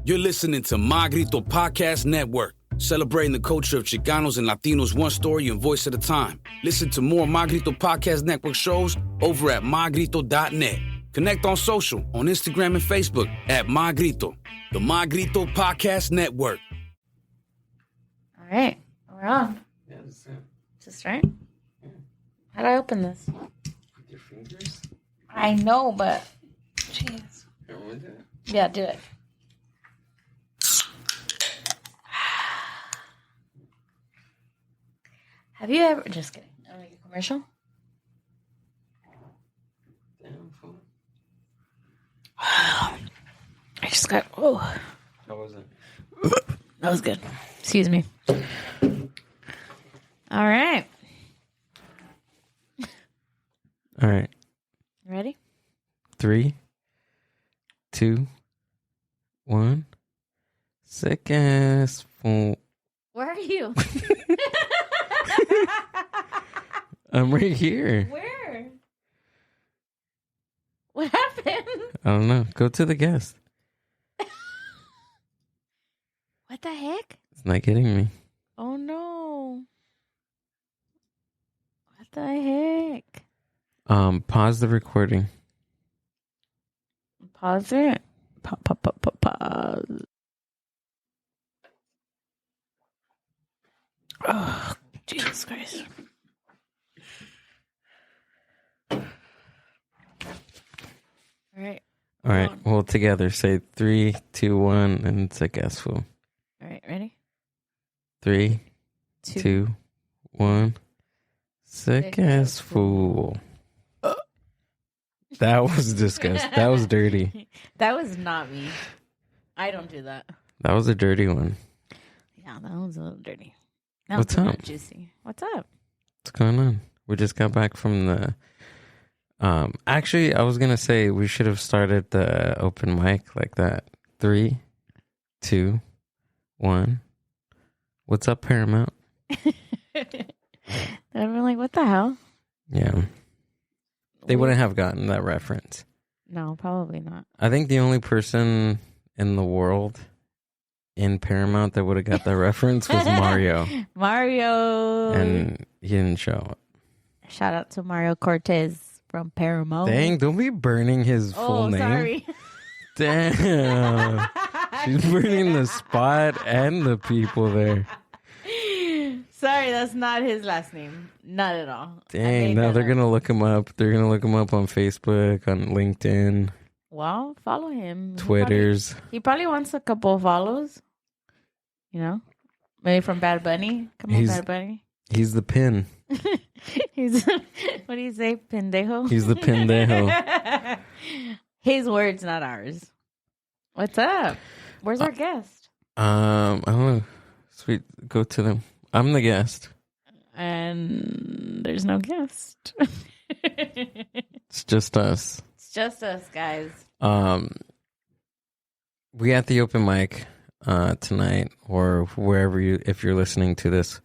You're listening to My Grito Podcast Network, celebrating the culture of Chicanos and Latinos one story and voice at a time. Listen to more My Grito Podcast Network shows over at mygrito.net. Connect on social, on Instagram and Facebook at My Grito, the My Grito Podcast Network. All right, we're on. Yeah, that's it. Just right? Yeah. How do I open this? With your fingers? I know, but... Jeez. You want to do it? Yeah, do it. Have you ever... Just kidding. I'll make a commercial. Damn, fool. I just got... Oh, How was it? that was good. Excuse me. All right. All right. Ready? 3, 2, 1. Sick ass fool. Where are you? I'm right here. Where? What happened? I don't know. Go to the guest. What the heck? It's not getting me. Oh, no. What the heck? Pause the recording. Pause it. Pause. Oh, Jesus Christ. All right. All right. Well, together, say 3, 2, 1, and it's a guess fool. All right. Ready? 3, 2, 1. Sick ass fool. That was disgusting. That was dirty. That was not me. I don't do that. That was a dirty one. Yeah, that was a little dirty. That What's was up? Juicy. What's up? What's going on? We just got back from the... Actually, I was going to say we should have started the open mic like that. 3, 2, 1. What's up, Paramount? I'm like, what the hell? Yeah. They wouldn't have gotten that reference. No, probably not. I think the only person in the world in Paramount that would have got that reference was Mario. Mario. And he didn't show up. Shout out to Mario Cortez from Paramount. Dang, don't be burning his full name. Sorry. Damn. She's burning the spot and the people there. Sorry, that's not his last name. Not at all. Dang, now they're going to look him up. They're going to look him up on Facebook, on LinkedIn. Well, follow him. Twitters. He probably wants a couple of follows. You know? Maybe from Bad Bunny. Come on, Bad Bunny. He's the pin. He's, what do you say? Pendejo? He's the pendejo. His words, not ours. What's up? Where's our guest? I don't know. Sweet, go to them. I'm the guest. And there's no guest. It's just us. It's just us, guys. We at the open mic tonight, or wherever if you're listening to this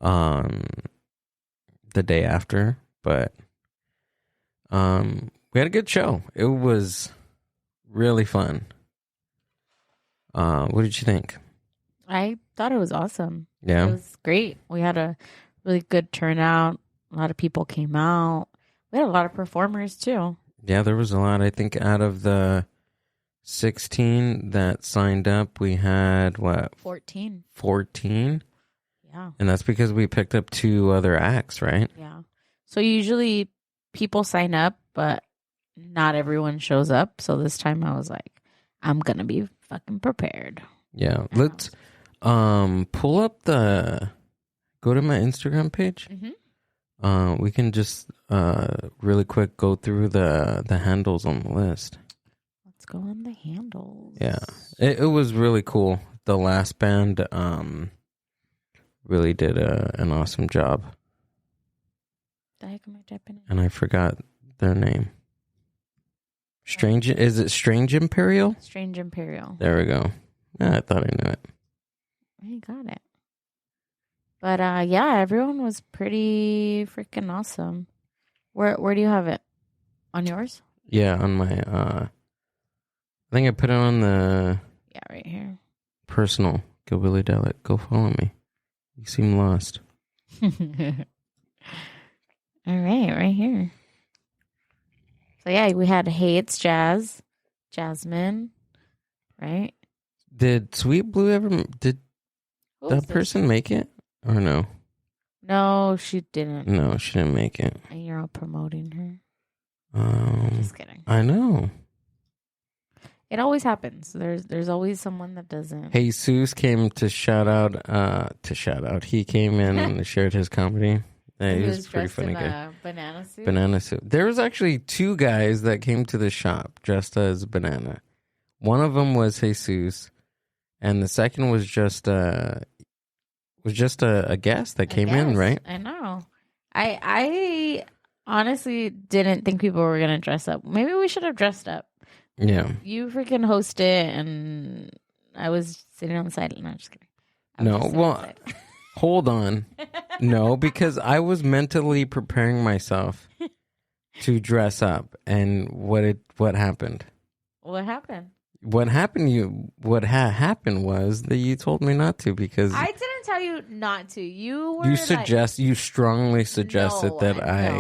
the day after, but we had a good show. It was really fun. What did you think? I thought it was awesome. Yeah. It was great. We had a really good turnout. A lot of people came out. We had a lot of performers too. Yeah, there was a lot. I think out of the 16 that signed up, we had, 14. 14? Yeah. And that's because we picked up 2 other acts, right? Yeah. So usually people sign up, but not everyone shows up. So this time I was like, I'm going to be fucking prepared. Yeah. Let's pull up go to my Instagram page. Mm-hmm. We can just really quick go through the handles on the list. Let's go on the handles. Yeah. It was really cool. The last band really did an awesome job. The heck am I typing in? And I forgot their name. Is it Strange Imperial? Strange Imperial. There we go. Yeah, I thought I knew it. I got it. But yeah, everyone was pretty freaking awesome. Where do you have it? On yours? Yeah, on my I think I put it on the Yeah, right personal. Go Billy Dallett. Go follow me. You seem lost. All right here. So yeah, we had Hey It's Jasmine, right? Did Sweet Blue ever? Did Who was that this? person make it or no? No, she didn't. No, she didn't make it. And you're all promoting her. Just kidding. I know. It always happens. There's always someone that doesn't. Jesus came to shout out. He came in and shared his comedy. Yeah, he was pretty funny guy. In a banana suit. Banana suit. There was actually 2 guys that came to the shop dressed as Banana. One of them was Jesus, and the second was just a guest that came in, right? I know. I honestly didn't think people were gonna dress up. Maybe we should have dressed up. Yeah. You freaking host it, and I was sitting on the side. No, I'm just kidding. Hold on. No, because I was mentally preparing myself to dress up, and what happened? What happened? What happened was that you told me not to, because I didn't tell you not to. You strongly suggested that I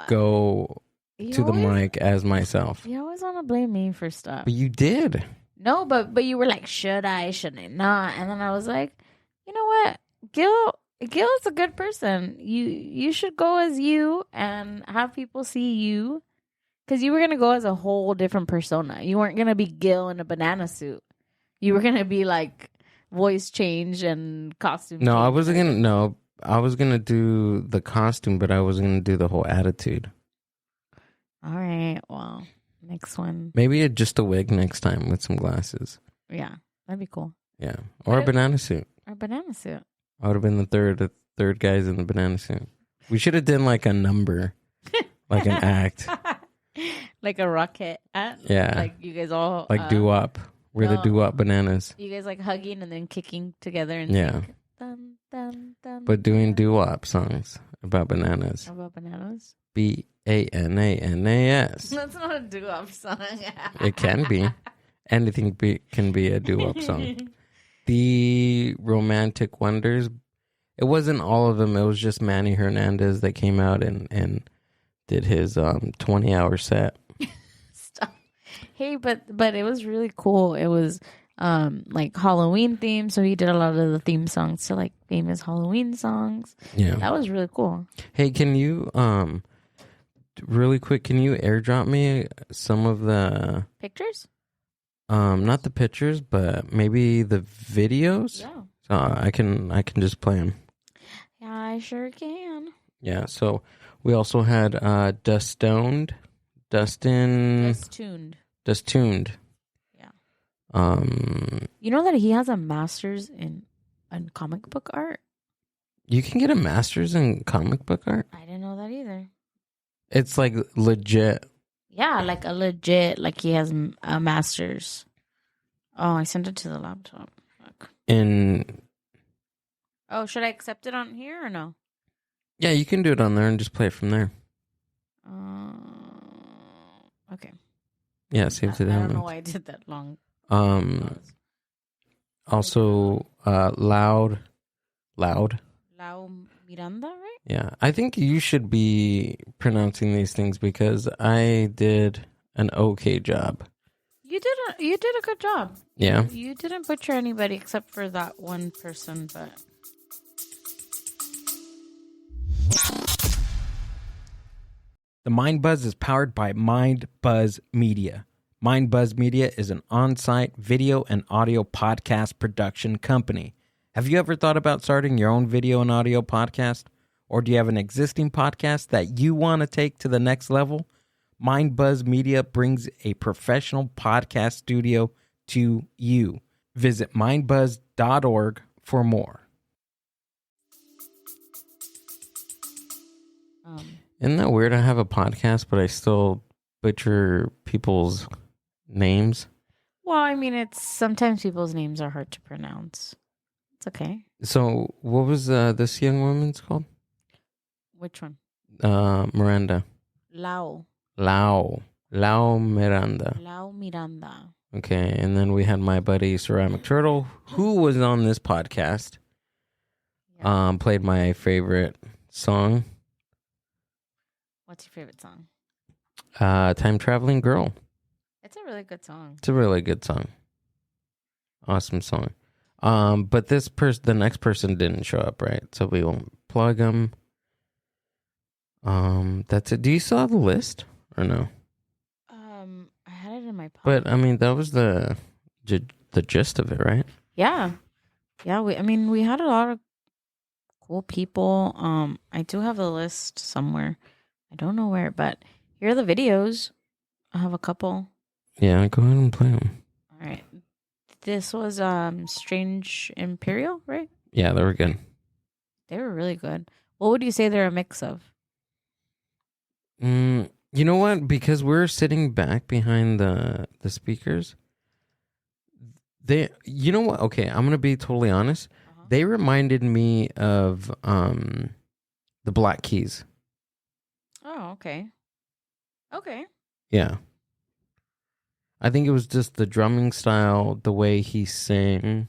go to the mic as myself. You always want to blame me for stuff. But you did. No, but you were like, should I, should I not? And then I was like, you know what? Gil is a good person. You should go as you and have people see you. Because you were going to go as a whole different persona. You weren't going to be Gil in a banana suit. You were going to be like voice change and costume No, change. I wasn't going to. No, I was going to do the costume, but I wasn't going to do the whole attitude. All right. Well, next one. Maybe just a wig next time with some glasses. Yeah, that'd be cool. Yeah. Or a banana suit. Or a banana suit. I would have been the third guys in the banana suit. We should have done like a number, like an act. Like a rocket act? Yeah. Like you guys all... Like doo-wop. We're the doo-wop bananas. You guys like hugging and then kicking together and yeah. sing, dun, dun, dun, but doing doo-wop songs about bananas. About bananas? B-A-N-A-N-A-S. That's not a doo-wop song. It can be. Anything can be a doo-wop song. The Romantic Wonders. It wasn't all of them. It was just Manny Hernandez that came out and did his 20-hour set. Stop. Hey, but it was really cool. It was like Halloween themed, so he did a lot of the theme songs to like famous Halloween songs. Yeah, that was really cool. Hey, can you really quick? Can you airdrop me some of the pictures? Not the pictures, but maybe the videos. Yeah, I can just play them. Yeah, I sure can. Yeah, so we also had Dustuned. Yeah. You know that he has a master's in comic book art? You can get a master's in comic book art? I didn't know that either. It's like legit. Yeah, like a legit, like he has a master's. Oh, I sent it to the laptop. Fuck. Oh, should I accept it on here or no? Yeah, you can do it on there and just play it from there. Okay. Yeah, save to download. I don't know why I did that long. Also, Loud Miranda, right? Yeah, I think you should be pronouncing these things because I did an okay job. You did a good job. Yeah. You didn't butcher anybody except for that one person, but. The Mind Buzz is powered by Mind Buzz Media. Mind Buzz Media is an on-site video and audio podcast production company. Have you ever thought about starting your own video and audio podcast? Or do you have an existing podcast that you want to take to the next level? Mind Buzz Media brings a professional podcast studio to you. Visit mindbuzz.org for more. Isn't that weird? I have a podcast, but I still butcher people's names. Well, I mean, it's sometimes people's names are hard to pronounce. It's okay. So, what was this young woman's called? Which one? Miranda. Lau Miranda. Miranda. Okay, and then we had my buddy Ceramic Turtle, who was on this podcast. Yeah. Played my favorite song, What's your favorite song? Time Traveling Girl. It's a really good song. It's a really good song. Awesome song. But the next person didn't show up, right? So we won't plug them. That's it. Do you still have the list or no? I had it in my pocket. But I mean, that was the gist of it, right? Yeah. We had a lot of cool people. I do have the list somewhere. I don't know where, but here are the videos. I have a couple. Yeah, go ahead and play them. All right. This was Strange Imperial, right? Yeah, they were good. They were really good. What would you say they're a mix of? You know what? Because we're sitting back behind the speakers, you know what? Okay, I'm gonna be totally honest. Uh-huh. They reminded me of the Black Keys. Oh, okay. Okay. Yeah. I think it was just the drumming style, the way he sang.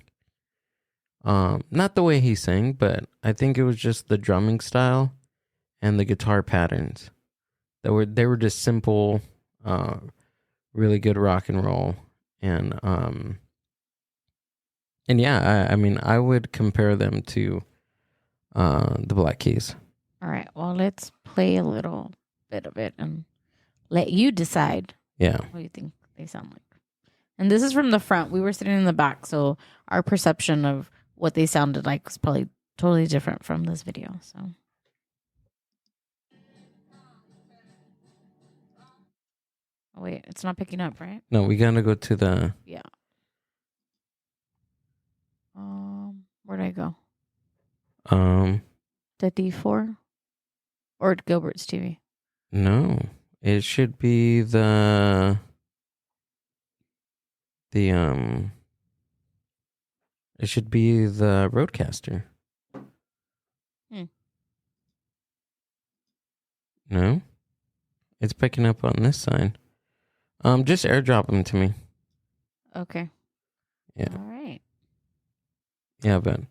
Not the way he sang, but I think it was just the drumming style and the guitar patterns. They were just simple, really good rock and roll, and yeah, I mean, I would compare them to the Black Keys. All right. Well, let's play a little bit of it and let you decide Yeah. what you think they sound like. And this is from the front. We were sitting in the back, so our perception of what they sounded like was probably totally different from this video. So. Oh, wait, it's not picking up, right? No, we gotta go to the. Yeah. Where'd I go? The D4 or Gilbert's TV? No, it should be the it should be the Roadcaster. No, it's picking up on this side. Just airdrop them to me. Okay. Yeah. All right. Yeah, but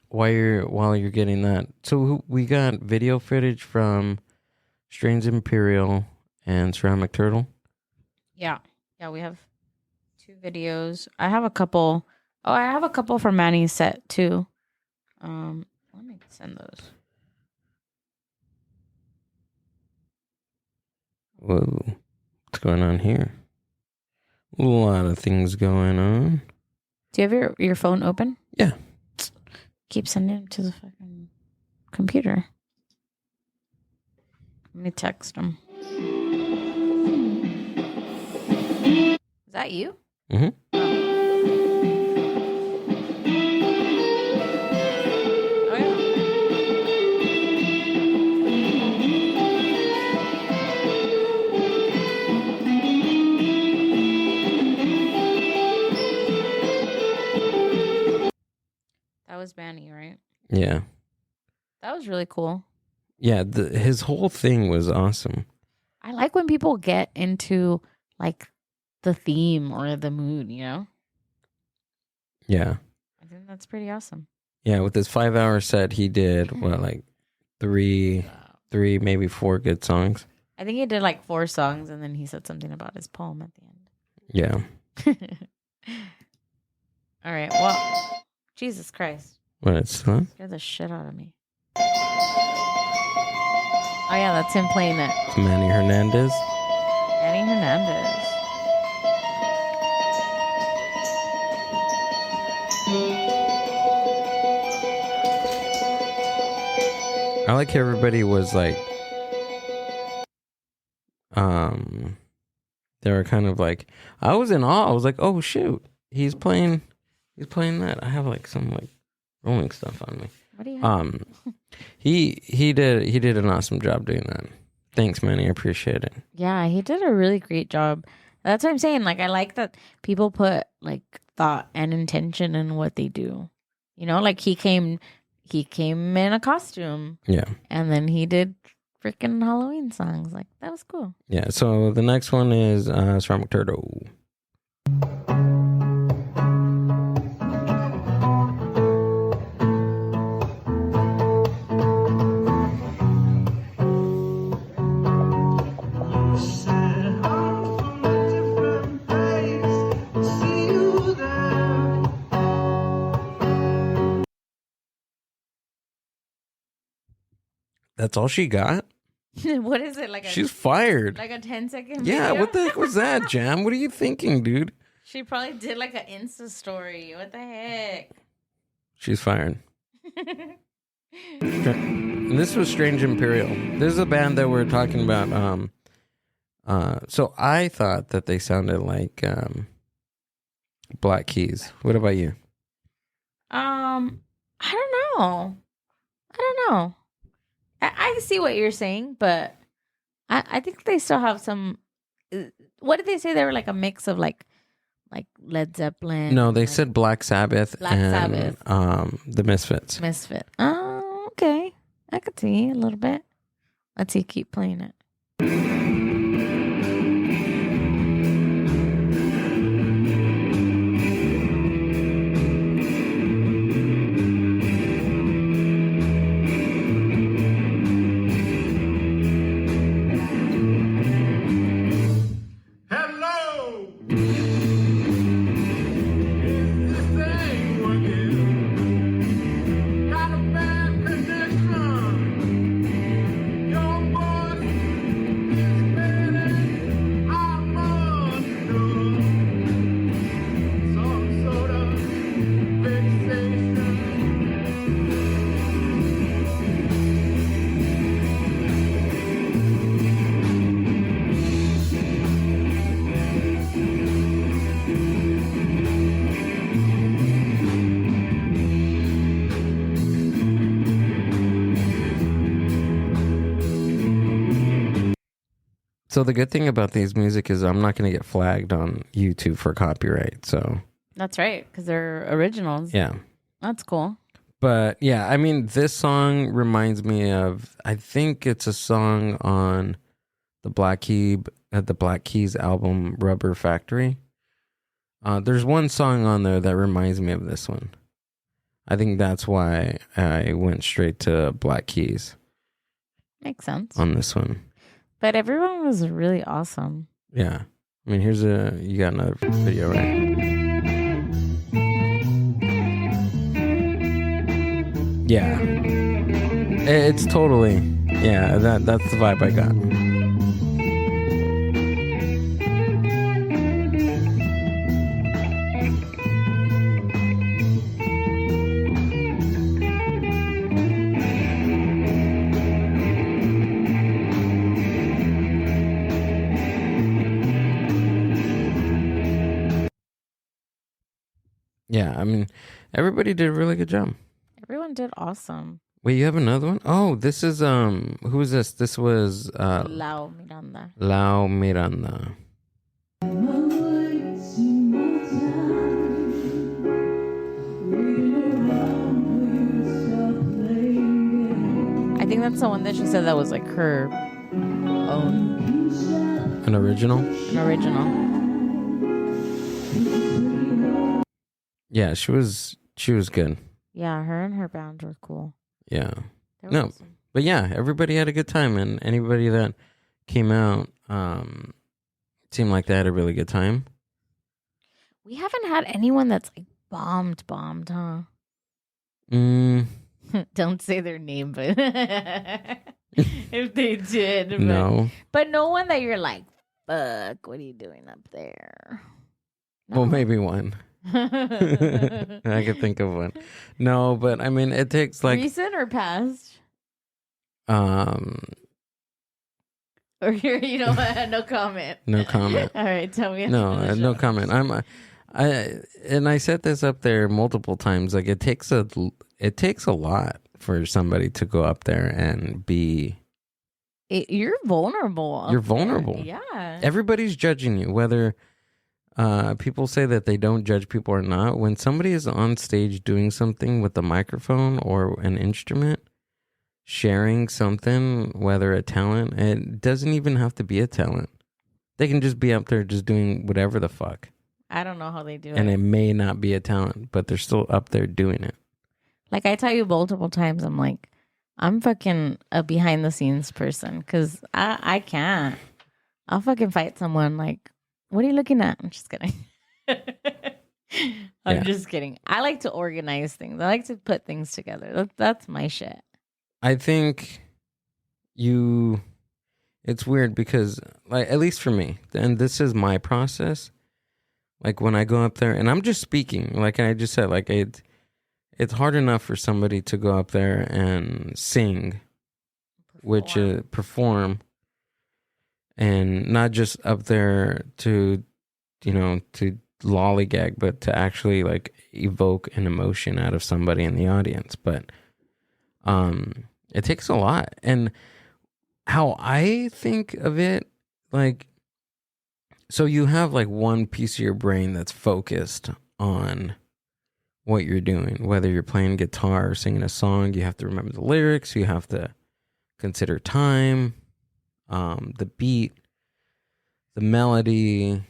while you're getting that, so we got video footage from Strange Imperial and Ceramic Turtle. Yeah. Yeah, we have 2 videos. I have a couple. Oh, I have a couple from Manny's set too. Let me send those. Whoa, what's going on here? A lot of things going on. Do you have your phone open? Yeah. Keep sending it to the fucking computer. Let me text him. Is that you? Mm-hmm. Oh, yeah. That was Manny, right? Yeah. That was really cool. Yeah, his whole thing was awesome. I like when people get into like the theme or the mood, you know? Yeah. I think that's pretty awesome. Yeah, with his 5-hour set, he did, like three, maybe 4 good songs. I think he did like 4 songs and then he said something about his poem at the end. Yeah. All right. Well, Jesus Christ. What, it's fun? Scared the shit out of me. Oh, yeah, that's him playing it. It's Manny Hernandez. Manny Hernandez. I like how everybody was like, they were kind of like, I was in awe. I was like, oh shoot, he's playing that. I have like some like rolling stuff on me. What do you have? He did an awesome job doing that. Thanks, Manny. I appreciate it. Yeah, he did a really great job. That's what I'm saying. Like, I like that people put like thought and intention in what they do. You know, like he came in a costume. Yeah. And then he did freaking Halloween songs. Like, that was cool. Yeah. So the next one is Ceramic Turtle. That's all she got? What is it? She's fired. Like a 10-second Yeah, video? what the heck was that, Jam? What are you thinking, dude? She probably did like an Insta story. What the heck? She's fired. And this was Strange Imperial. This is a band that we're talking about. So I thought that they sounded like Black Keys. What about you? I don't know. I see what you're saying, but I think they still have some. What did they say? They were like a mix of like Led Zeppelin. No, they like said Black Sabbath and the Misfits. Misfit. Oh, okay. I could see a little bit. Let's see. Keep playing it. So the good thing about these music is I'm not going to get flagged on YouTube for copyright. So That's right, because they're originals. yeah. That's cool. But yeah, I mean, this song reminds me of, I think it's a song on the Black Keys album, Rubber Factory. There's one song on there that reminds me of this one. I think that's why I went straight to Black Keys Makes sense. on this one. But everyone was really awesome. Yeah. I mean, you got another video, right? Yeah. It's totally, yeah, that's the vibe I got. Yeah, I mean, everybody did a really good job. Everyone did awesome. Wait, you have another one? Oh, this is who is this? This was Lau Miranda. Lau Miranda. I think that's the one that she said that was like her own. An original? An original. Yeah, she was good. Yeah, her and her band were cool. Yeah. They were No. awesome. But yeah, everybody had a good time, and anybody that came out seemed like they had a really good time. We haven't had anyone that's like bombed, huh? Don't say their name, but if they did. No. But no one that you're like, fuck, what are you doing up there? Well, maybe one. I could think of one. No, but I mean, it takes like recent or past? Or you know what? No comment. No comment. All right, tell me. No, no comment. I set this up there multiple times. Like it takes a lot for somebody to go up there and be. You're vulnerable. You're vulnerable. Yeah. Everybody's judging you, whether people say that they don't judge people or not. When somebody is on stage doing something with a microphone or an instrument, sharing something, whether a talent, it doesn't even have to be a talent. They can just be up there just doing whatever the fuck. I don't know how they do And it. it may not be a talent, but they're still up there doing it. Like, I tell you multiple times, I'm like, I'm fucking a behind the scenes person because I can't. I'll fucking fight someone. Like, what are you looking at? I'm just kidding. I'm just kidding. I like to organize things. I like to put things together. That's my shit. I think it's weird because, like, at least for me, and this is my process. Like, when I go up there, and I'm just speaking, like I just said, like, it's hard enough for somebody to go up there and sing, which is perform, and not just up there to, to lollygag, but to actually, like, evoke an emotion out of somebody in the audience. But it takes a lot. And how I think of it, like, so you have like one piece of your brain that's focused on what you're doing, whether you're playing guitar or singing a song. You have to remember the lyrics. You have to consider time, the beat, the melody,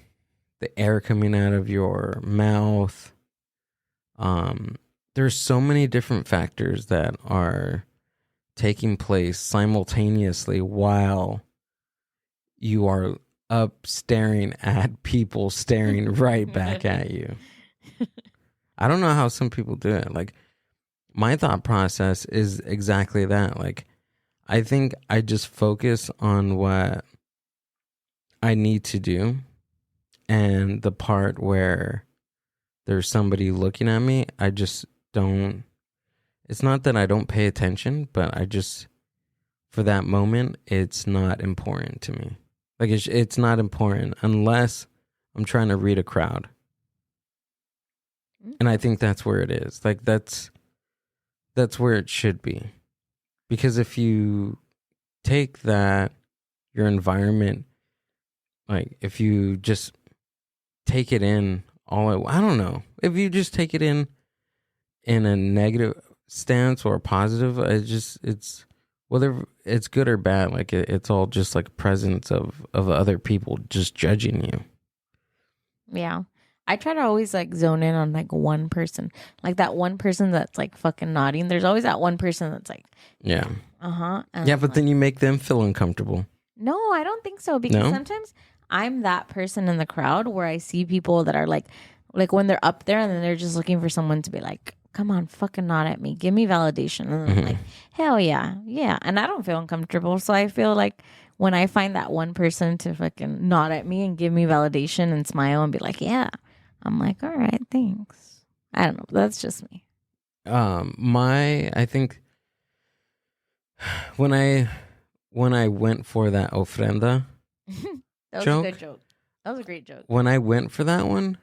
the air coming out of your mouth. There's so many different factors that are taking place simultaneously while you are up staring at people staring right back at you. I don't know how some people do it. Like, my thought process is exactly that. Like, I think I just focus on what I need to do, and the part where there's somebody looking at me, I just don't. It's not that I don't pay attention, but I just, for that moment, it's not important to me. Like, it's not important unless I'm trying to read a crowd. And I think that's where it is. Like, that's where it should be. Because if you take that, your environment, like, if you just take it in I don't know. If you just take it in a negative stance or a positive, it's whether it's good or bad, like, it's all just like presence of other people just judging you. Yeah. I try to always like zone in on like one person. Like that one person that's like fucking nodding. There's always that one person that's like, yeah. Uh-huh. Yeah, but then you make them feel uncomfortable. No, I don't think so. Because sometimes I'm that person in the crowd where I see people that are like when they're up there and then they're just looking for someone to be like, come on, fucking nod at me. Give me validation. And I'm like, hell yeah. Yeah. And I don't feel uncomfortable. So I feel like when I find that one person to fucking nod at me and give me validation and smile and be like, yeah, I'm like, all right, thanks. I don't know. That's just me. I think when I went for that ofrenda that was joke, a good joke. That was a great joke. When I went for that one,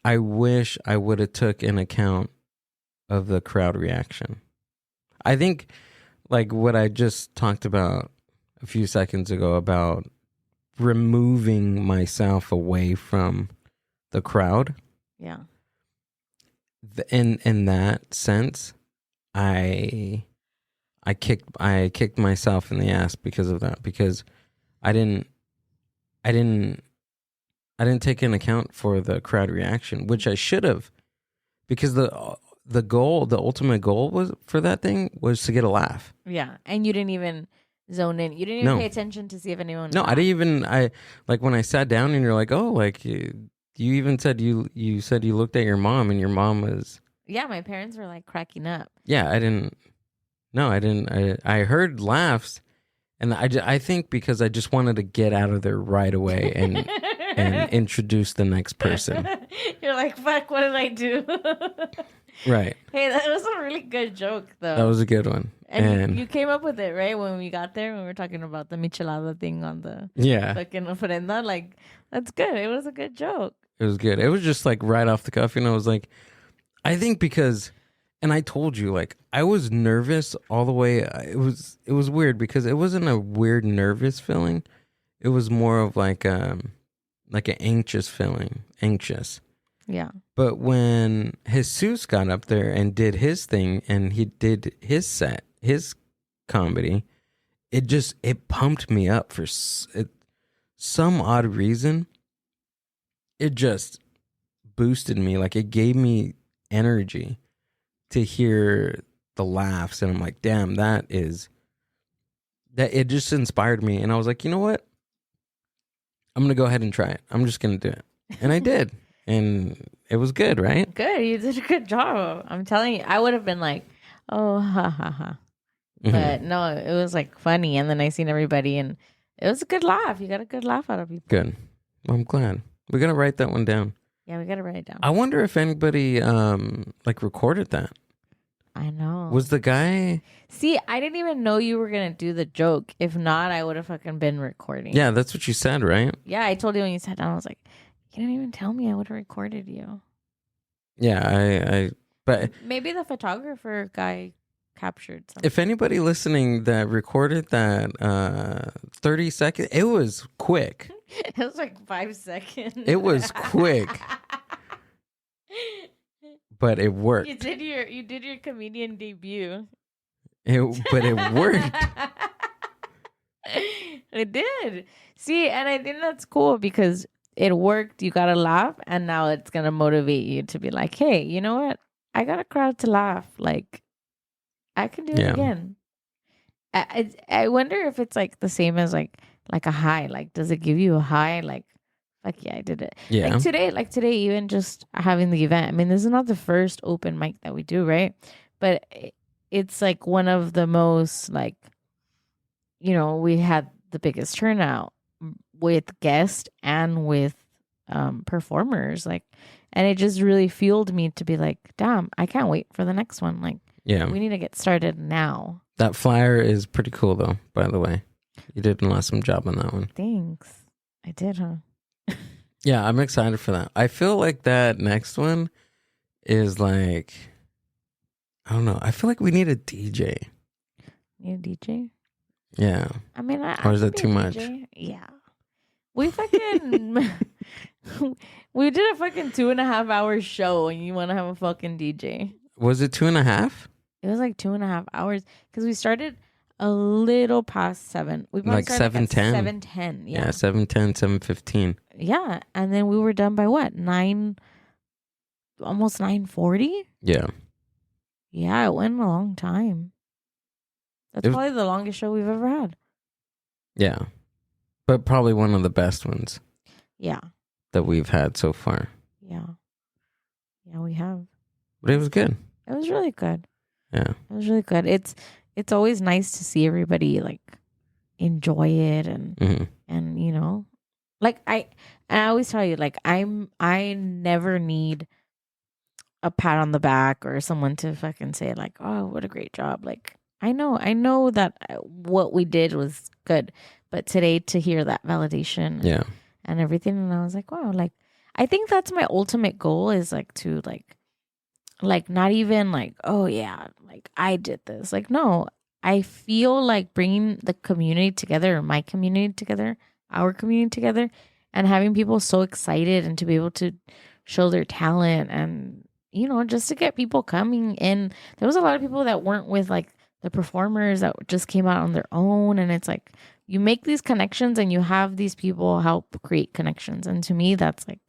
I wish I would have took in account of the crowd reaction. I think, like what I just talked about a few seconds ago about removing myself away from the crowd. Yeah. In that sense, I kicked myself in the ass because of that, because I didn't take into account for the crowd reaction, which I should have, because the ultimate goal was for that thing was to get a laugh. Yeah, and you didn't even zone in. You didn't even pay attention to see if anyone. No, laughed. I didn't even. I like when I sat down and you're like, oh, like you even said you said you looked at your mom and your mom was. Yeah, my parents were like cracking up. Yeah, I didn't. No, I didn't. I heard laughs, and I think because I just wanted to get out of there right away and introduce the next person. You're like, fuck, what did I do? Right. Hey, that was a really good joke, though. That was a good one. And you came up with it, right? When we got there, when we were talking about the michelada thing on the fucking ofrenda. Like, that's good. It was a good joke. It was good. It was just like right off the cuff. I was like, I think because, and I told you, like, I was nervous all the way. It was weird because it wasn't a weird nervous feeling. It was more of like an anxious feeling. Anxious. Yeah. But when Jesus got up there and did his thing and he did his set, his comedy, it pumped me up for some odd reason. it just boosted me. Like, it gave me energy to hear the laughs, and I'm like, damn, that it just inspired me. And I was like, you know what? I'm gonna go ahead and try it. I'm just gonna do it. And I did. And it was good, right? Good. You did a good job. I'm telling you, I would have been like, oh, ha, ha, ha. Mhm. But no, it was like funny. And then I seen everybody and it was a good laugh. You got a good laugh out of people. Good. Well, I'm glad. We're gonna write that one down. Yeah, we got to write it down. I wonder if anybody like recorded that. I know. Was the guy? See, I didn't even know you were going to do the joke. If not, I would have fucking been recording. Yeah, that's what you said, right? Yeah, I told you when you sat down, I was like, you didn't even tell me I would have recorded you. Yeah, but Maybe the photographer guy captured something. if anybody listening that recorded that 30 seconds, it was quick. It was like 5 seconds. It was quick, but it worked. You did your comedian debut. But it worked. It did. See, and I think that's cool because it worked. You got to laugh, and now it's gonna motivate you to be like, hey, you know what? I got a crowd to laugh. Like, I can do it again. I wonder if it's like the same as like a high. Like, does it give you a high? Like, fuck yeah, I did it. Yeah. Like today, even just having the event. I mean, this is not the first open mic that we do, right? But it's like one of the most like, you know, we had the biggest turnout with guests and with performers. Like, and it just really fueled me to be like, damn, I can't wait for the next one. Like, Yeah. we need to get started now. That flyer is pretty cool, though, by the way. You did an awesome job on that one. Thanks. I did, huh? Yeah, I'm excited for that. I feel like that next one is like, I don't know. I feel like we need a DJ. Need a DJ? Yeah. I mean, Or is I that could too be a much? DJ. Yeah. We fucking... we did a fucking 2.5 hour show and you want to have a fucking DJ. Was it 2.5? It was like 2.5 hours because we started a little past 7. We probably Like started 7:10. 7:10. Yeah, Yeah. 7:10, 7:15. Yeah. And then we were done by what? 9, almost 9:40? Yeah. Yeah, it went a long time. That's It was- probably the longest show we've ever had. Yeah. But probably one of the best ones Yeah. that we've had so far. Yeah. Yeah, we have. But it was good. It was really good. Yeah. It was really good. It's always nice to see everybody like enjoy it and Hmm. you know, like I always tell you, like I never need a pat on the back or someone to fucking say like, oh, what a great job. Like I know that what we did was good, but today to hear that validation Yeah. and everything, and I was like, wow, like I think that's my ultimate goal is like to like not even like, oh yeah, like I did this. Like, no, I feel like bringing the community together, my community together, our community together, and having people so excited and to be able to show their talent and, you know, just to get people coming in. There was a lot of people that weren't with like the performers that just came out on their own. And it's like, you make these connections and you have these people help create connections. And to me, that's like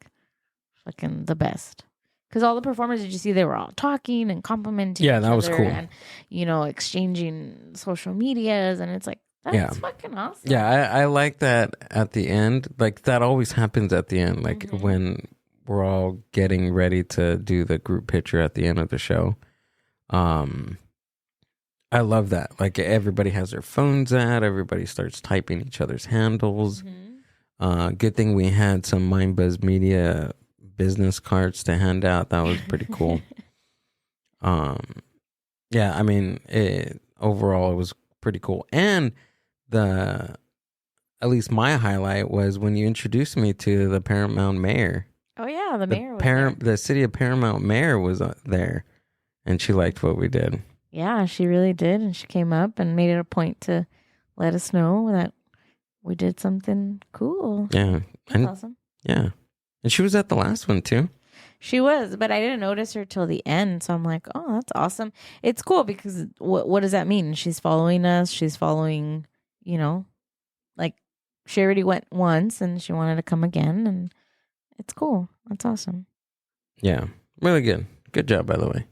fucking the best. Because all the performers, did you see, they were all talking and complimenting Yeah, each that was other cool. and, you know, exchanging social medias. And it's like, that's Yeah. fucking awesome. Yeah, I like that at the end. Like, that always happens at the end. Like, when we're all getting ready to do the group picture at the end of the show. I love that. Like, everybody has their phones out. Everybody starts typing each other's handles. Good thing we had some Mind Buzz Media business cards to hand out. That was pretty cool. Yeah, I mean, overall, it was pretty cool. And at least my highlight was when you introduced me to the Paramount mayor. Oh, yeah, the mayor was there. The city of Paramount mayor was there, and she liked what we did. Yeah, she really did. And she came up and made it a point to let us know that we did something cool. Yeah, That's awesome. yeah, and she was at the last one too. She was, but I didn't notice her till the end. So I'm like, oh, that's awesome. It's cool because what does that mean? She's following us. She's following, you know, like she already went once and she wanted to come again. And it's cool. That's awesome. Yeah, really good. Good job, by the way.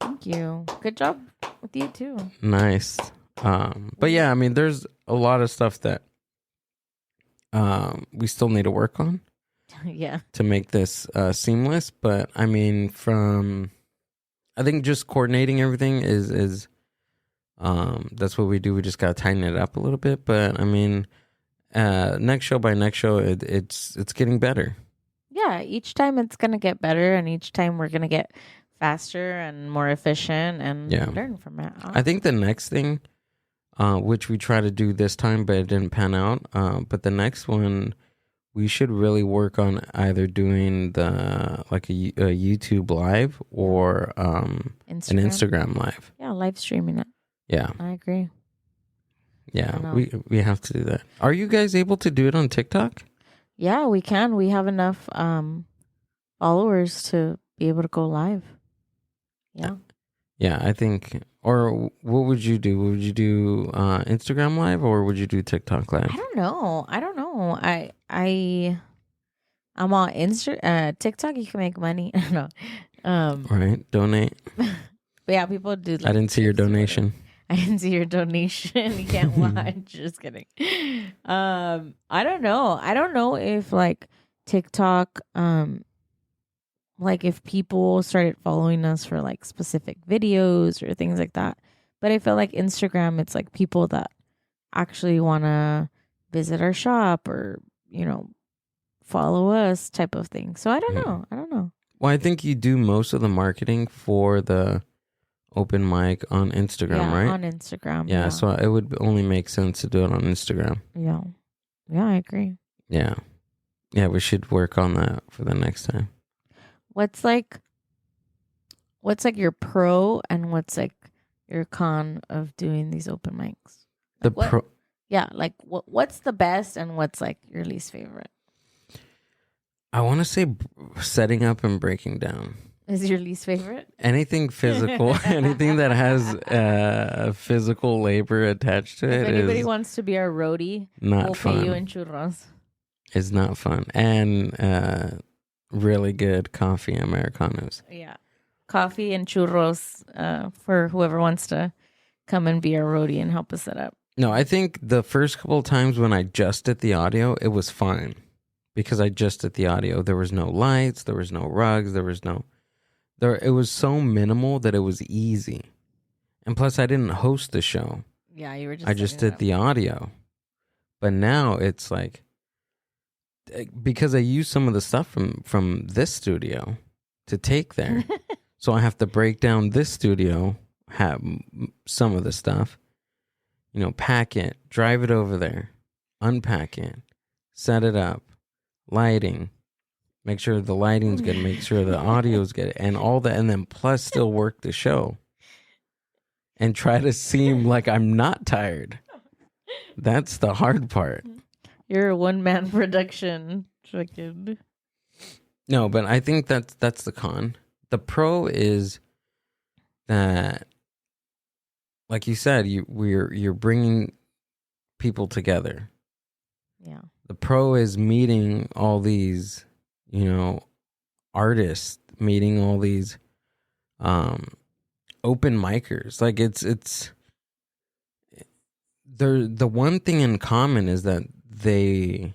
Thank you. Good job with you too. Nice. But yeah, I mean, there's a lot of stuff that we still need to work on Yeah. to make this seamless. But I mean, I think just coordinating everything is that's what we do. We just gotta tighten it up a little bit. But I mean, next show by next show, it's getting better. Yeah. Each time it's gonna get better, and each time we're gonna get faster and more efficient and learn from it. I think the next thing, which we try to do this time, but it didn't pan out. But the next one, we should really work on either doing a YouTube live or an Instagram live. Yeah, live streaming it. Yeah, I agree. Yeah, we have to do that. Are you guys able to do it on TikTok? Yeah, we can. We have enough followers to be able to go live. Yeah. Yeah, I think. Or what would you do? Would you do Instagram live or would you do TikTok live? I don't know. I'm on TikTok. You can make money. No. Right. Donate. But yeah, people do. I didn't see your donation. I didn't see your donation. You can't watch. Just kidding. I don't know. I don't know if like TikTok, like if people started following us for like specific videos or things like that. But I feel like Instagram, it's like people that actually want to visit our shop or, follow us type of thing. So I don't know. Well, I think you do most of the marketing for the open mic on Instagram, right? On Instagram. Yeah, so it would only make sense to do it on Instagram. Yeah. Yeah, I agree. Yeah. Yeah, we should work on that for the next time. What's like your pro and what's like your con of doing these open mics? Yeah, like what's the best and what's like your least favorite? I want to say setting up and breaking down. Is your least favorite? Anything physical, anything that has physical labor attached to it. If anybody wants to be our roadie, we'll pay you in churros. It's not fun. And really good coffee Americanos. Yeah. Coffee and churros for whoever wants to come and be our roadie and help us set up. No, I think the first couple of times when I adjusted the audio, it was fine. Because I adjusted the audio. There was no lights. There was no rugs. It was so minimal that it was easy. And plus, I didn't host the show. Yeah, you were just... I just did the audio. But now it's like... Because I used some of the stuff from this studio to take there. So I have to break down this studio, have some of the stuff, pack it, drive it over there, unpack it, set it up, lighting, make sure the lighting's good, make sure the audio's good, and all that, and then plus still work the show and try to seem like I'm not tired. That's the hard part. You're a one-man production. Freaking. No, but I think that's the con. The pro is that, like you said, you're bringing people together. Yeah. The pro is meeting all these, artists, meeting all these open micers. Like it's the one thing in common is that they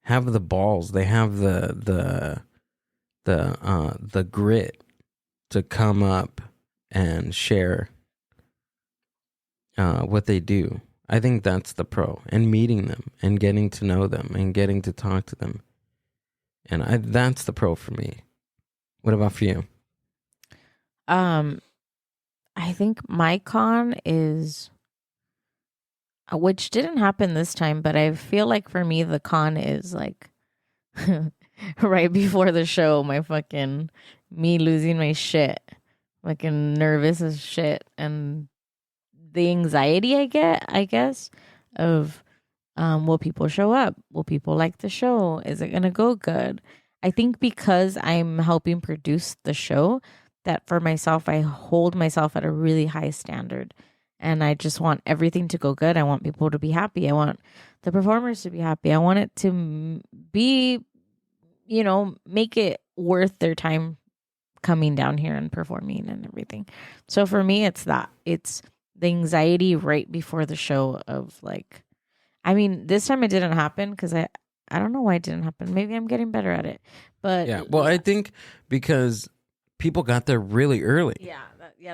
have the balls, they have the grit to come up and share what they do. I think that's the pro, and meeting them and getting to know them and getting to talk to them. And that's the pro for me. What about for you? I think my con is, which didn't happen this time, but I feel like for me, the con is like right before the show, me losing my shit, fucking nervous as shit. And the anxiety I get, I guess, of will people show up? Will people like the show? Is it going to go good? I think because I'm helping produce the show, that for myself, I hold myself at a really high standard. And I just want everything to go good. I want people to be happy. I want the performers to be happy. I want it to be make it worth their time coming down here and performing and everything. So for me, it's the anxiety right before the show of like, I mean, this time it didn't happen because I don't know why it didn't happen. Maybe I'm getting better at it. But Yeah. Well, I think because people got there really early. Yeah,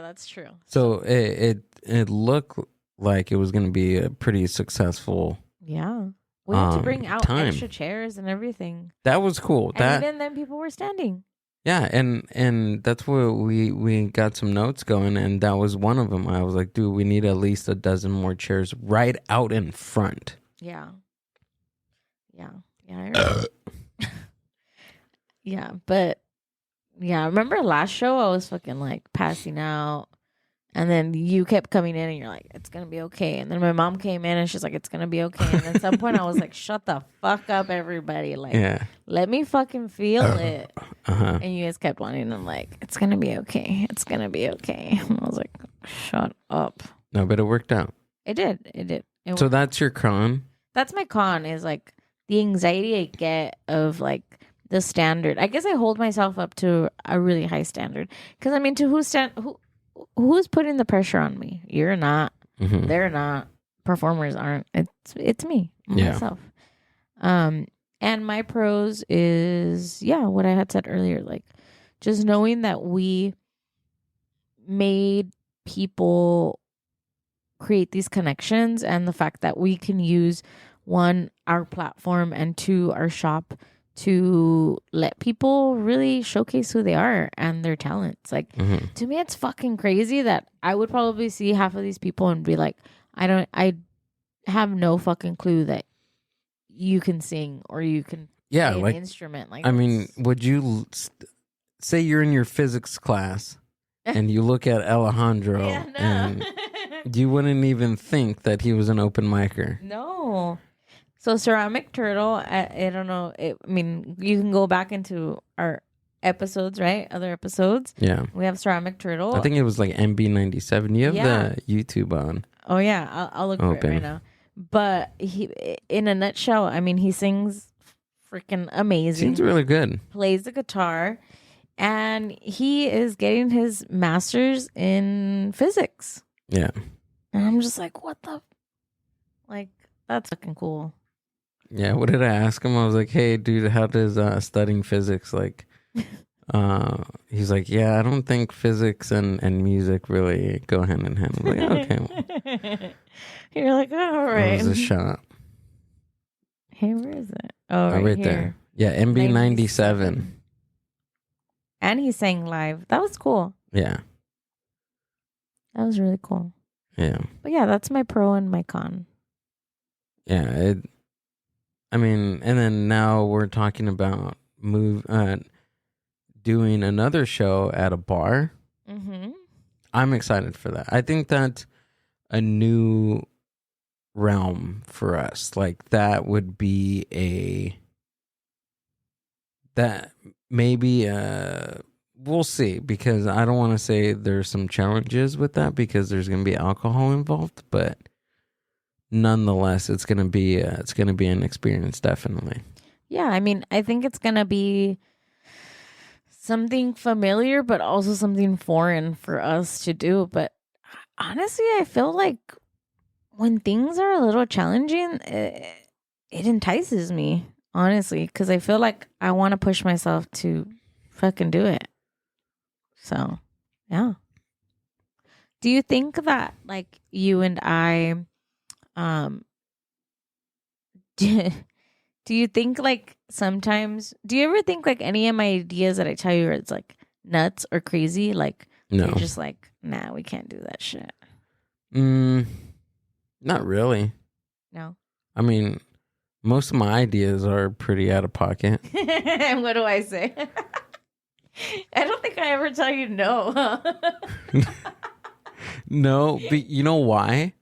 that's true. So it looked like it was going to be a pretty successful. Yeah. We had to bring out time. extra chairs and everything. That was cool. And even then people were standing. Yeah, and that's where we got some notes going, and that was one of them. I was like, dude, we need at least a dozen more chairs right out in front. Yeah. I remember. Yeah, but yeah, remember last show I was fucking like passing out, and then you kept coming in and you're like, it's gonna be okay. And then my mom came in and she's like, it's gonna be okay. And at some point I was like, shut the fuck up, everybody. Like, let me fucking feel it. And you guys kept wanting. I'm like, it's gonna be okay. It's gonna be okay. And I was like, shut up. No, but it worked out. It did. So that's your con? That's my con, is like the anxiety I get of like the standard. I guess I hold myself up to a really high standard. Because I mean, to who's putting the pressure on me? You're not. Mm-hmm. They're not. Performers aren't. It's me, myself. And my pros is what I had said earlier, like just knowing that we made people create these connections, and the fact that we can use, one, our platform, and two, our shop, to let people really showcase who they are and their talents. Like, to me, it's fucking crazy that I would probably see half of these people and be like, I have no fucking clue that you can sing or you can play an instrument. Like, I mean, would you say you're in your physics class and you look at Alejandro and you wouldn't even think that he was an open micer? No. So Ceramic Turtle, I don't know. I mean, you can go back into our episodes, right? Other episodes. Yeah. We have Ceramic Turtle. I think it was like MB97. You have the YouTube on. Oh, yeah. I'll look for it right now. But he, in a nutshell, I mean, he sings freaking amazing. Seems really good. Plays the guitar. And he is getting his master's in physics. Yeah. And I'm just like, what the? Like, that's fucking cool. Yeah, what did I ask him? I was like, hey, dude, how does studying physics, like, he's like, yeah, I don't think physics and music really go hand in hand. I'm like, okay. You're like, oh, all right. That was a shot. Hey, where is it? Oh, right here. There. Yeah, MB97. And he sang live. That was cool. Yeah. That was really cool. Yeah. But yeah, that's my pro and my con. Yeah, I mean, and then now we're talking about doing another show at a bar. Mm-hmm. I'm excited for that. I think that's a new realm for us. Like, that would be we'll see, because I don't want to say there's some challenges with that because there's going to be alcohol involved, but nonetheless, it's gonna be an experience, definitely. Yeah, I mean, I think it's gonna be something familiar, but also something foreign for us to do. But honestly, I feel like when things are a little challenging, it entices me, honestly, because I feel like I want to push myself to fucking do it. So, yeah. Do you think that, like, you and I, do you think, like, sometimes, do you ever think, like, any of my ideas that I tell you it's like nuts or crazy? Like, no, you're just like, nah, we can't do that shit. Not really. No. I mean, most of my ideas are pretty out of pocket. And what do I say? I don't think I ever tell you no. Huh? No, but you know why?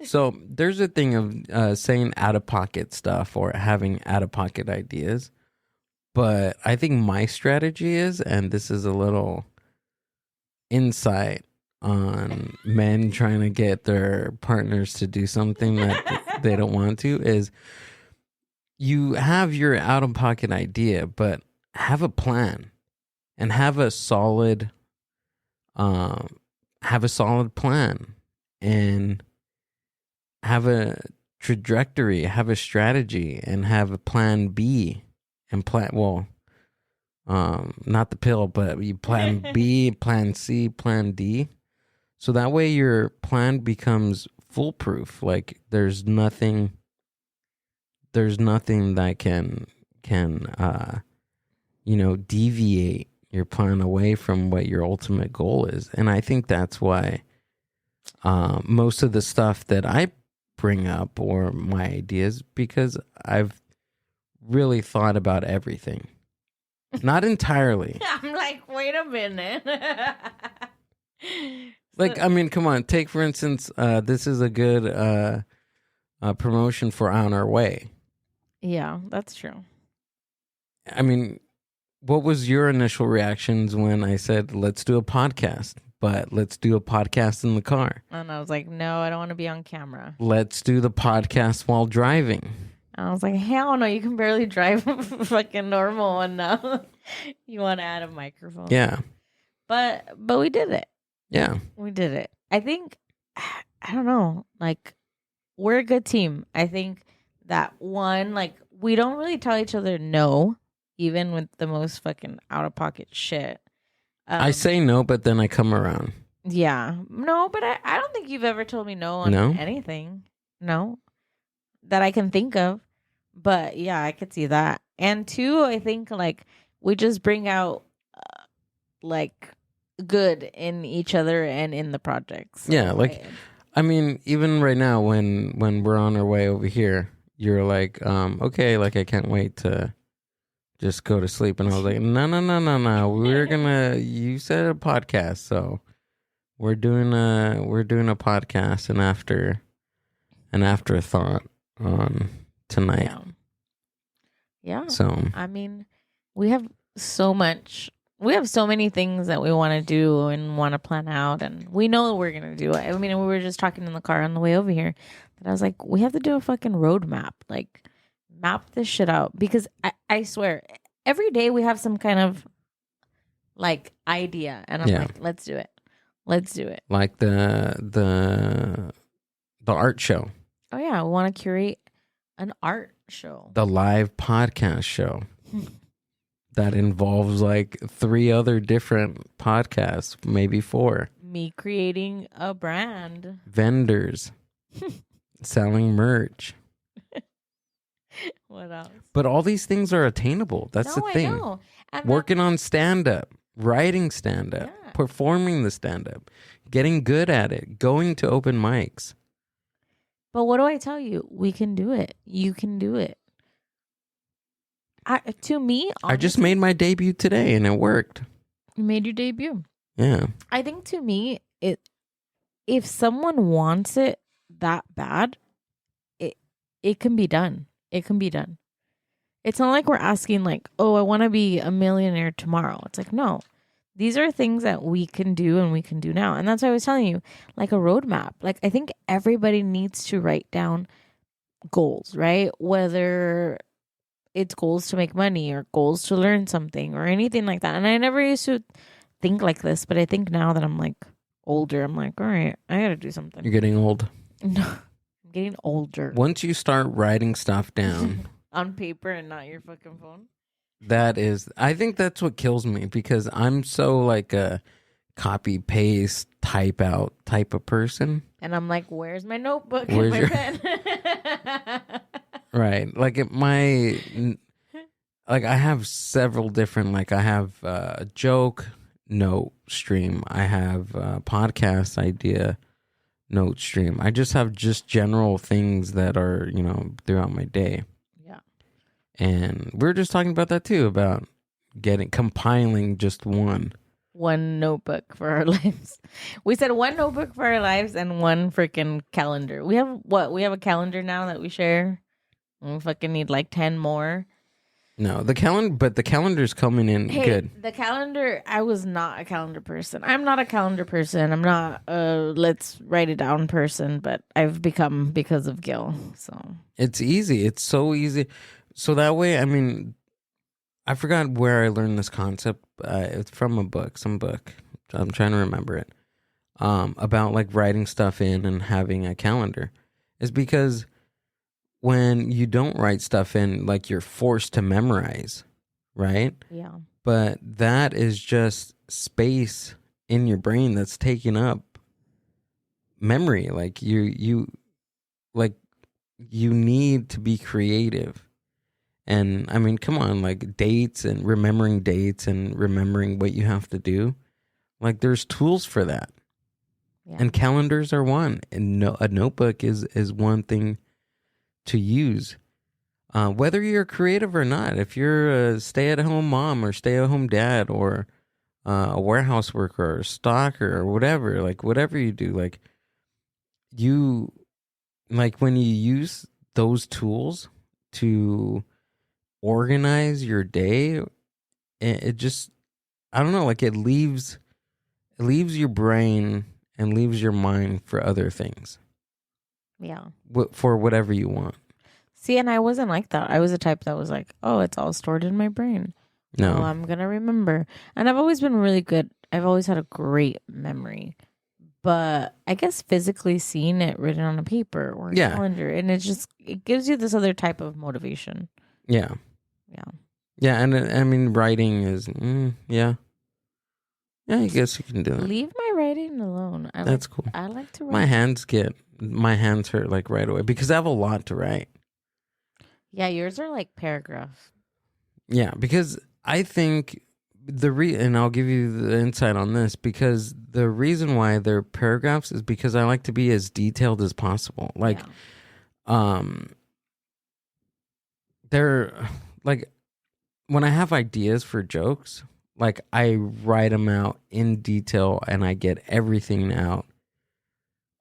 So there's a thing of saying out-of-pocket stuff or having out-of-pocket ideas. But I think my strategy is, and this is a little insight on men trying to get their partners to do something that they don't want to, is you have your out-of-pocket idea, but have a plan and have a solid plan and have a trajectory, have a strategy, and have a plan B and not the pill, but you plan B, plan C, plan D. So that way your plan becomes foolproof. Like there's nothing that can deviate your plan away from what your ultimate goal is. And I think that's why most of the stuff that I bring up or my ideas, because I've really thought about everything. Not entirely. I'm like, wait a minute. Like, I mean, come on. Take, for instance, this is a good promotion for On Our Way. Yeah, that's true. I mean, what was your initial reactions when I said, let's do a podcast, but let's do a podcast in the car? And I was like, no, I don't want to be on camera. Let's do the podcast while driving. I was like, hell no, you can barely drive fucking normal one now. You want to add a microphone. Yeah. But we did it. Yeah. We did it. I think, I don't know, like, we're a good team. I think that one, like, we don't really tell each other no, even with the most fucking out-of-pocket shit. I say no, but then I come around. Yeah. No, but I don't think you've ever told me no on anything. No. That I can think of. But, yeah, I could see that. And two, I think, like, we just bring out, like, good in each other and in the projects. So, yeah, like, I mean, even right now when we're on our way over here, you're like, okay, like, I can't wait to just go to sleep. And I was like, no. You said a podcast, so we're doing a podcast and an afterthought on tonight. Yeah. So I mean, we have so many things that we want to do and want to plan out, and we know we're gonna do it. I mean, we were just talking in the car on the way over here that I was like, we have to do a fucking roadmap, like map this shit out, because I swear every day we have some kind of like idea, and I'm like, let's do it. Like the art show. Oh yeah, we want to curate an art show, the live podcast show. That involves like 3 other different podcasts, maybe 4. Me creating a brand. Vendors. Selling merch. What else? But all these things are attainable. That's the thing. I know. Working on stand-up, writing stand-up, performing the stand-up, getting good at it, going to open mics. But what do I tell you? We can do it. You can do it. To me, honestly, I just made my debut today and it worked. You made your debut. Yeah. I think to me, if someone wants it that bad, it can be done. It can be done. It's not like we're asking like, oh, I want to be a millionaire tomorrow. It's like, no, these are things that we can do and we can do now. And that's why I was telling you, like a roadmap. Like I think everybody needs to write down goals, right? Whether it's goals to make money or goals to learn something or anything like that. And I never used to think like this, but I think now that I'm like older, I'm like, all right, I got to do something. You're getting old. No, I'm getting older. Once you start writing stuff down on paper and not your fucking phone. I think that's what kills me, because I'm so like a copy paste type out type of person. And I'm like, where's my notebook and my pen? Right. Like I have several different, like I have a joke note stream. I have a podcast idea note stream. I just have general things that are, throughout my day. Yeah. And we were just talking about that too, about compiling just one notebook for our lives. We said one notebook for our lives and one freaking calendar. We have a calendar now that we share. We fucking need like 10 more. No, the calendar's coming in good. The calendar, I was not a calendar person. I'm not a calendar person. I'm not a let's write it down person, but I've become because of GILL. So it's easy. It's so easy. So that way, I mean, I forgot where I learned this concept. It's from some book. I'm trying to remember it. About like writing stuff in and having a calendar. Is because when you don't write stuff in, like you're forced to memorize, right? Yeah. But that is just space in your brain that's taking up memory. Like you need to be creative. And I mean, come on, like dates and remembering what you have to do. Like there's tools for that. Yeah. And calendars are one. And a notebook is one thing to use. Whether you're creative or not, if you're a stay-at-home mom or stay-at-home dad or a warehouse worker or a stocker or whatever, like whatever you do, like you, like when you use those tools to organize your day, it just, I don't know, like it leaves your brain and leaves your mind for other things. Yeah. For whatever you want. See, and I wasn't like that. I was the type that was like, oh, it's all stored in my brain. No. Oh, I'm going to remember. And I've always been really good. I've always had a great memory. But I guess physically seeing it written on a paper or a calendar, and it gives you this other type of motivation. Yeah. Yeah. Yeah, and I mean, writing is, yeah. Yeah, I guess you can do it. Leave my writing alone. That's cool. I like to write. My hands hurt like right away because I have a lot to write. Yeah, yours are like paragraphs. Yeah, because I think and I'll give you the insight on this, because the reason why they're paragraphs is because I like to be as detailed as possible. Like, they're like, when I have ideas for jokes, like I write them out in detail and I get everything out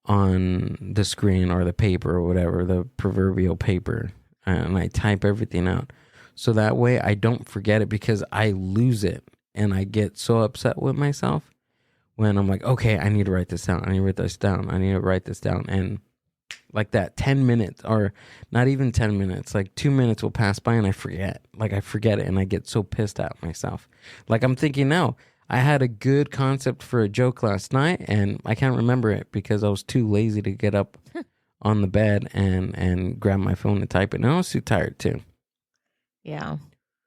on the screen or the paper or whatever, the proverbial paper, and I type everything out. So that way I don't forget it, because I lose it and I get so upset with myself when I'm like, okay, I need to write this down. I need to write this down. I need to write this down. And like that 10 minutes, or not even 10 minutes, like 2 minutes will pass by and I forget. Like I forget it and I get so pissed at myself. Like I'm thinking now, I had a good concept for a joke last night and I can't remember it because I was too lazy to get up on the bed and grab my phone and type it. And I was too tired too. Yeah.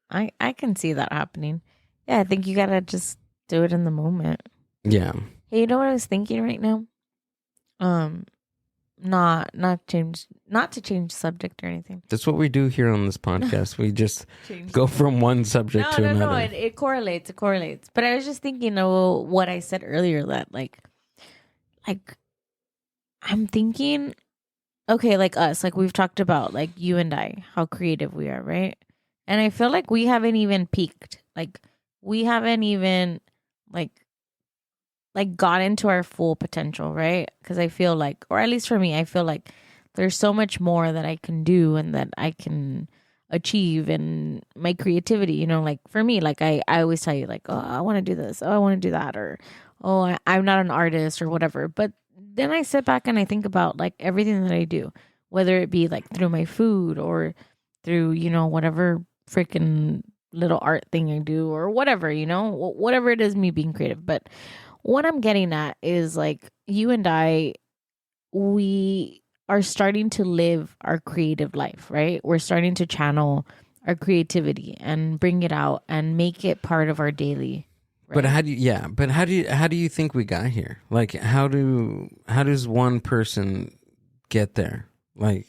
I can see that happening. Yeah, I think you gotta just do it in the moment. Yeah. Hey, you know what I was thinking right now? Not to change subject or anything. That's what we do here on this podcast. We just go from one subject to another. No, it correlates. It correlates. But I was just thinking of what I said earlier, that like I'm thinking, okay, like us, like we've talked about, like you and I, how creative we are, right? And I feel like we haven't even peaked. Like we haven't even like got into our full potential, right? Because I feel like, or at least for me, I feel like there's so much more that I can do and that I can achieve in my creativity. You know, like for me, like I always tell you, like, oh, I want to do this, oh, I want to do that, or oh, I'm not an artist or whatever. But then I sit back and I think about like everything that I do, whether it be like through my food or through, you know, whatever freaking little art thing I do or whatever, you know, whatever it is, me being creative. But what I'm getting at is like you and I, we are starting to live our creative life, right? We're starting to channel our creativity and bring it out and make it part of our daily. Right? But how do you think we got here? Like how does one person get there? Like,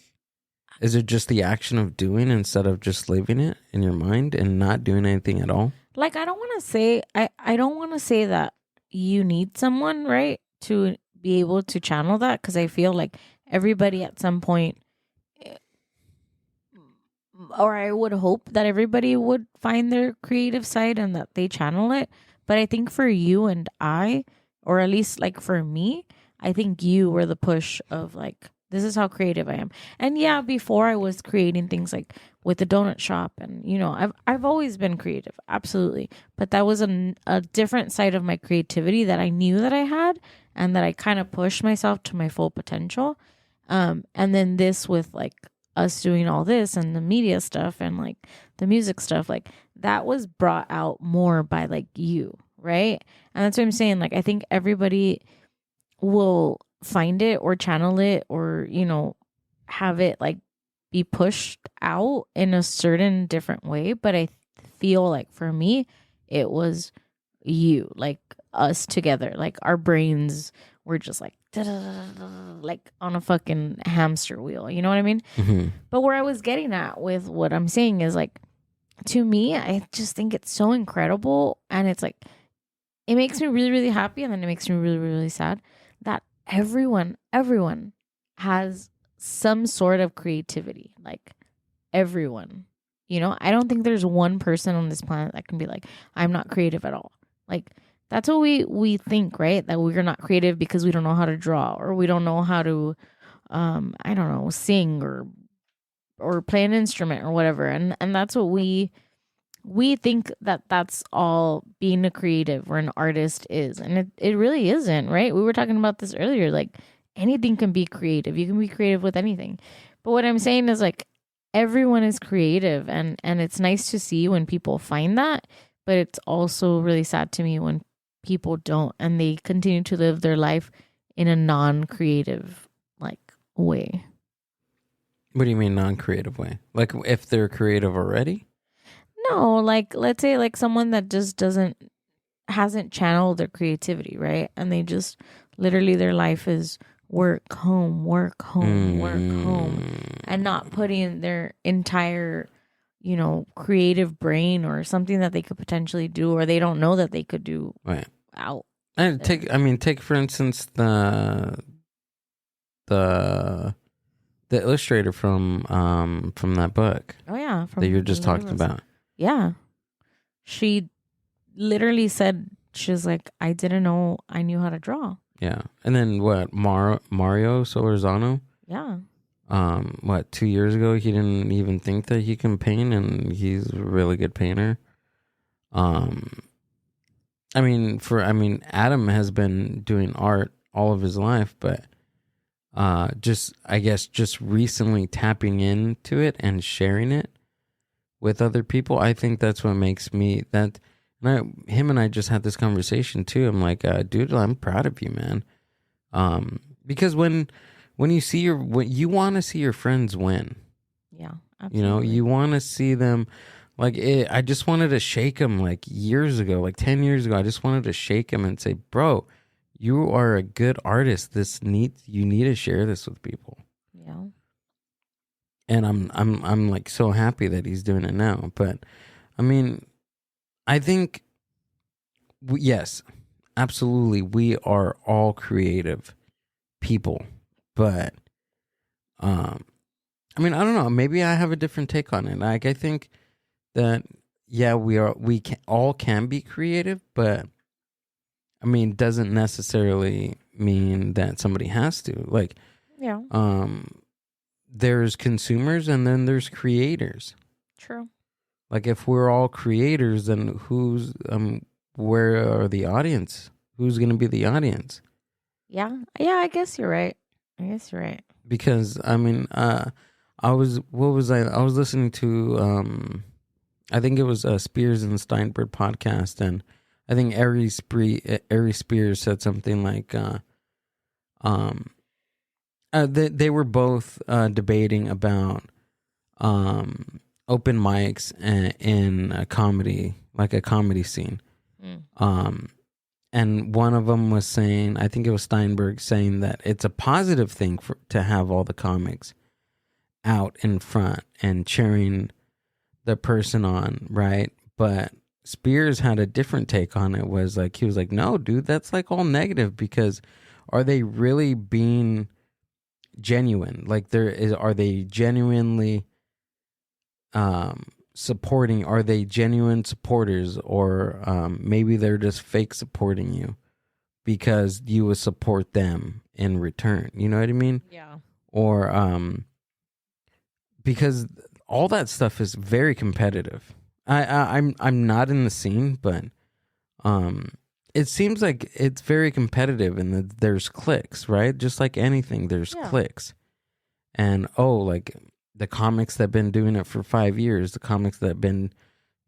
is it just the action of doing instead of just living it in your mind and not doing anything at all? Like I don't want to say that you need someone, right, to be able to channel that, because I feel like everybody at some point, or I would hope that everybody would find their creative side and that they channel it. But I think for you and I, or at least like for me, I think you were the push of like, this is how creative I am. And yeah, before I was creating things like with the donut shop, and you know, I've always been creative, absolutely. But that was a different side of my creativity that I knew that I had, and that I kind of pushed myself to my full potential. And then this with like us doing all this and the media stuff and like the music stuff, like that was brought out more by like you, right? And that's what I'm saying. Like, I think everybody will find it or channel it or, you know, have it like be pushed out in a certain different way. But I feel like for me, it was you, like us together, like our brains were just like, like on a fucking hamster wheel. You know what I mean? Mm-hmm. But where I was getting at with what I'm saying is like, to me, I just think it's so incredible. And it's like, it makes me really, really happy. And then it makes me really, really sad that everyone has some sort of creativity. Like everyone, you know, I don't think there's one person on this planet that can be like, I'm not creative at all. Like, that's what we think, right? That we're not creative because we don't know how to draw or we don't know how to, I don't know, sing or play an instrument or whatever. And that's what we think that that's all being a creative or an artist is. And it really isn't, right? We were talking about this earlier. Like anything can be creative. You can be creative with anything. But what I'm saying is like everyone is creative and it's nice to see when people find that. But it's also really sad to me when people don't and they continue to live their life in a non-creative like way. What do you mean non-creative way? Like if they're creative already? No, like let's say like someone that just hasn't channeled their creativity, right? And they just literally their life is work, home, work, home, work, home, and not putting their entire, you know, creative brain or something that they could potentially do or they don't know that they could do out. And take for instance the illustrator from that book. Oh yeah, that you're just talking about. Yeah. She literally said, she was like, I didn't know I knew how to draw. Yeah. And then what, Mario Solorzano? Yeah. 2 years ago he didn't even think that he can paint and he's a really good painter. Adam has been doing art all of his life, but just recently tapping into it and sharing it with other people, I think that's what makes me that. Him and I just had this conversation too. I'm like, dude, I'm proud of you, man. Because when you want to see your friends win, yeah, absolutely. you know, you want to see them. Like I just wanted to shake him like years ago, like 10 years ago. I just wanted to shake him and say, bro, you are a good artist. You need to share this with people. Yeah. And I'm like so happy that he's doing it now. But I mean, I think yes, absolutely, we are all creative people. But I don't know. Maybe I have a different take on it. Like I think that yeah, we can be creative, but I mean, doesn't necessarily mean that somebody has to. Like, yeah. There's consumers and then there's creators. True. Like if we're all creators, then where are the audience? Who's going to be the audience? Yeah. Yeah, I guess you're right. Because I mean, I was listening to I think it was a Spears and Steinberg podcast, and I think Ari Spears said something like they were both debating about open mics in a comedy, like a comedy scene. And one of them was saying, I think it was Steinberg, saying that it's a positive thing to have all the comics out in front and cheering the person on, right? But Spears had a different take on it. He was like, no, dude, that's like all negative, because are they really being genuine? Like are they genuinely supporting? Are they genuine supporters, or maybe they're just fake supporting you because you would support them in return? You know what I mean? Yeah. Or because all that stuff is very competitive. I'm not in the scene, but it seems like it's very competitive, and that there's clicks, right? Just like anything, there's clicks. And like the comics that have been doing it for 5 years, the comics that have been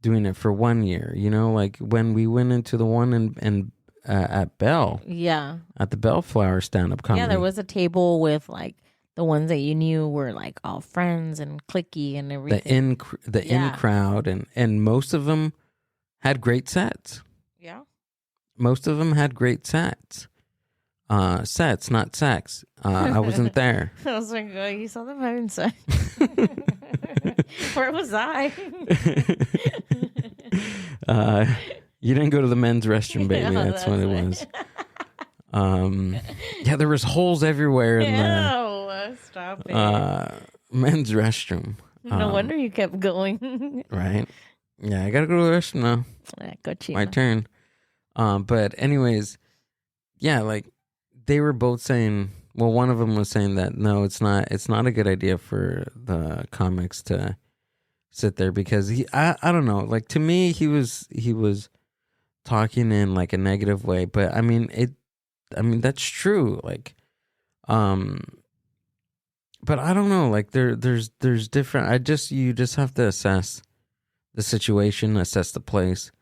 doing it for 1 year. You know, like when we went into the one in at Bell, Yeah. at the Bellflower stand-up comedy. Yeah, there was a table with like the ones that you knew were like all friends and cliquey and everything. the Yeah. in crowd, and most of them had great sets. Yeah. Most of them had great sets. Sets, not sex. I wasn't there. I was like, oh, you saw them having sex. Where was I? You didn't go to the men's restroom, baby. Yeah, that's what it that's was. Yeah, there was holes everywhere in No, stop it. the men's restroom. No wonder you kept going. Right? Yeah, I gotta go to the restroom now. Cochino. My turn. But anyways, yeah, like they were both saying. Well, one of them was saying that no, it's not a good idea for the comics to sit there because I don't know. Like to me, he was talking in like a negative way, but I mean that's true. Like, but I don't know. Like there's different. You just have to assess the situation, assess the place.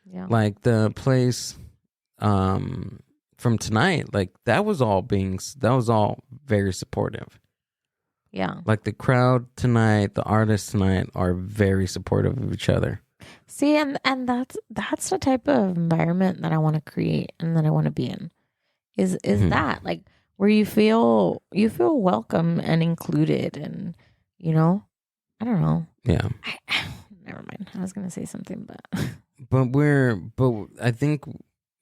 Yeah. Like the place, from tonight, like that was all very supportive. Yeah. Like the crowd tonight, the artists tonight are very supportive of each other. See, and that's the type of environment that I want to create and that I want to be in. Is that like where you feel welcome and included, and I don't know. Yeah. Never mind. I was gonna say something, but But I think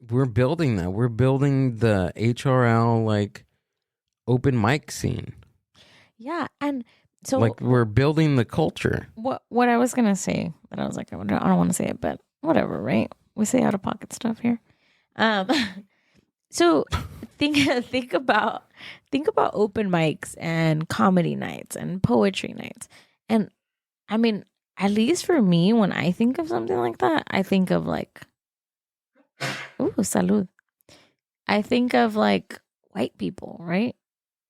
we're building that. We're building the HRL like open mic scene. yeah, and so like we're building the culture. What I was gonna say, but I was like, I don't want to say it, but whatever, right? We say out of pocket stuff here. So think about open mics and comedy nights and poetry nights, and I mean, at least for me, when I think of something like that, I think of like, ooh, salud. I think of like white people, right?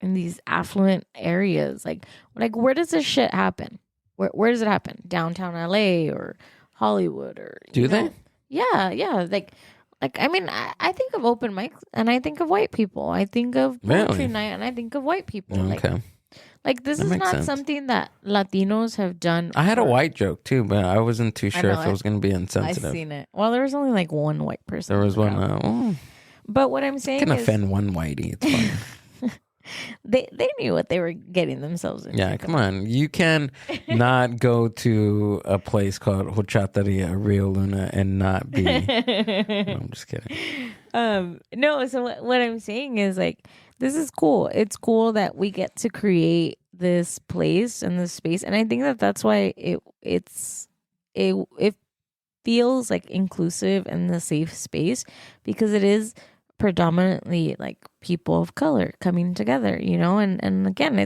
In these affluent areas, like where does this shit happen? Where does it happen? Downtown LA or Hollywood or Do they? Yeah. Like I mean, I think of open mics and I think of white people. I think of poetry Really? night and I think of white people. Okay. Like this That is makes not sense. something that Latinos have done. I had a for- white joke too, but I wasn't too sure know if it was going to be insensitive. I've seen it. Well, there was only like one white person. There was in the one. crowd. But what I'm I saying can is, offend one whitey. It's fine. they knew what they were getting themselves into. Yeah, come on. You can not go to a place called Hochateria Rio Luna and not be. No, I'm just kidding. No, so what I'm saying is like this is cool. It's cool that we get to create this place and this space, and I think that that's why it feels like inclusive and the safe space because it is predominantly like people of color coming together, and again,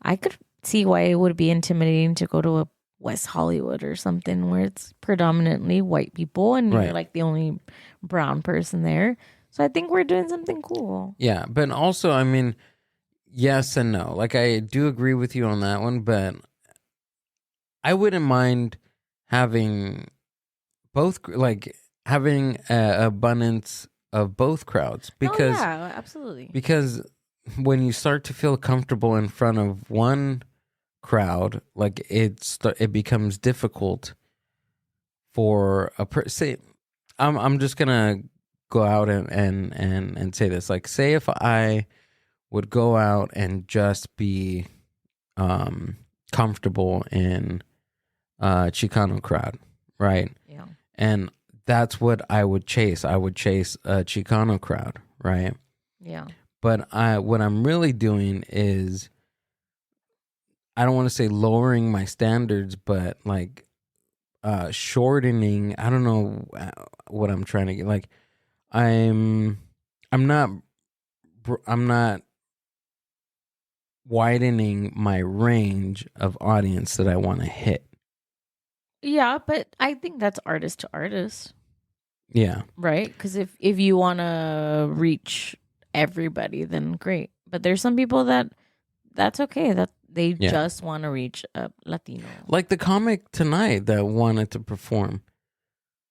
I could see why it would be intimidating to go to a West Hollywood or something where it's predominantly white people and Right. you're like the only brown person there. So I think we're doing something cool. Yeah, but also, I mean, yes and no. Like, I do agree with you on that one, but I wouldn't mind having both, like, having an abundance of both crowds because absolutely. because when you start to feel comfortable in front of one crowd, like it becomes difficult for say I'm just gonna go out and say this, like, say if I would go out and just be comfortable in a Chicano crowd, right? Yeah. And that's what I would chase. I would chase a Chicano crowd, right? Yeah. But what I'm really doing is, I don't want to say lowering my standards, but like shortening. I don't know what I'm trying to get. Like, I'm not widening my range of audience that I want to hit. Yeah, but I think that's artist to artist, Yeah. right? Because if you want to reach everybody, then great. But there's some people that's okay, that they just want to reach a Latino. Like the comic tonight that wanted to perform.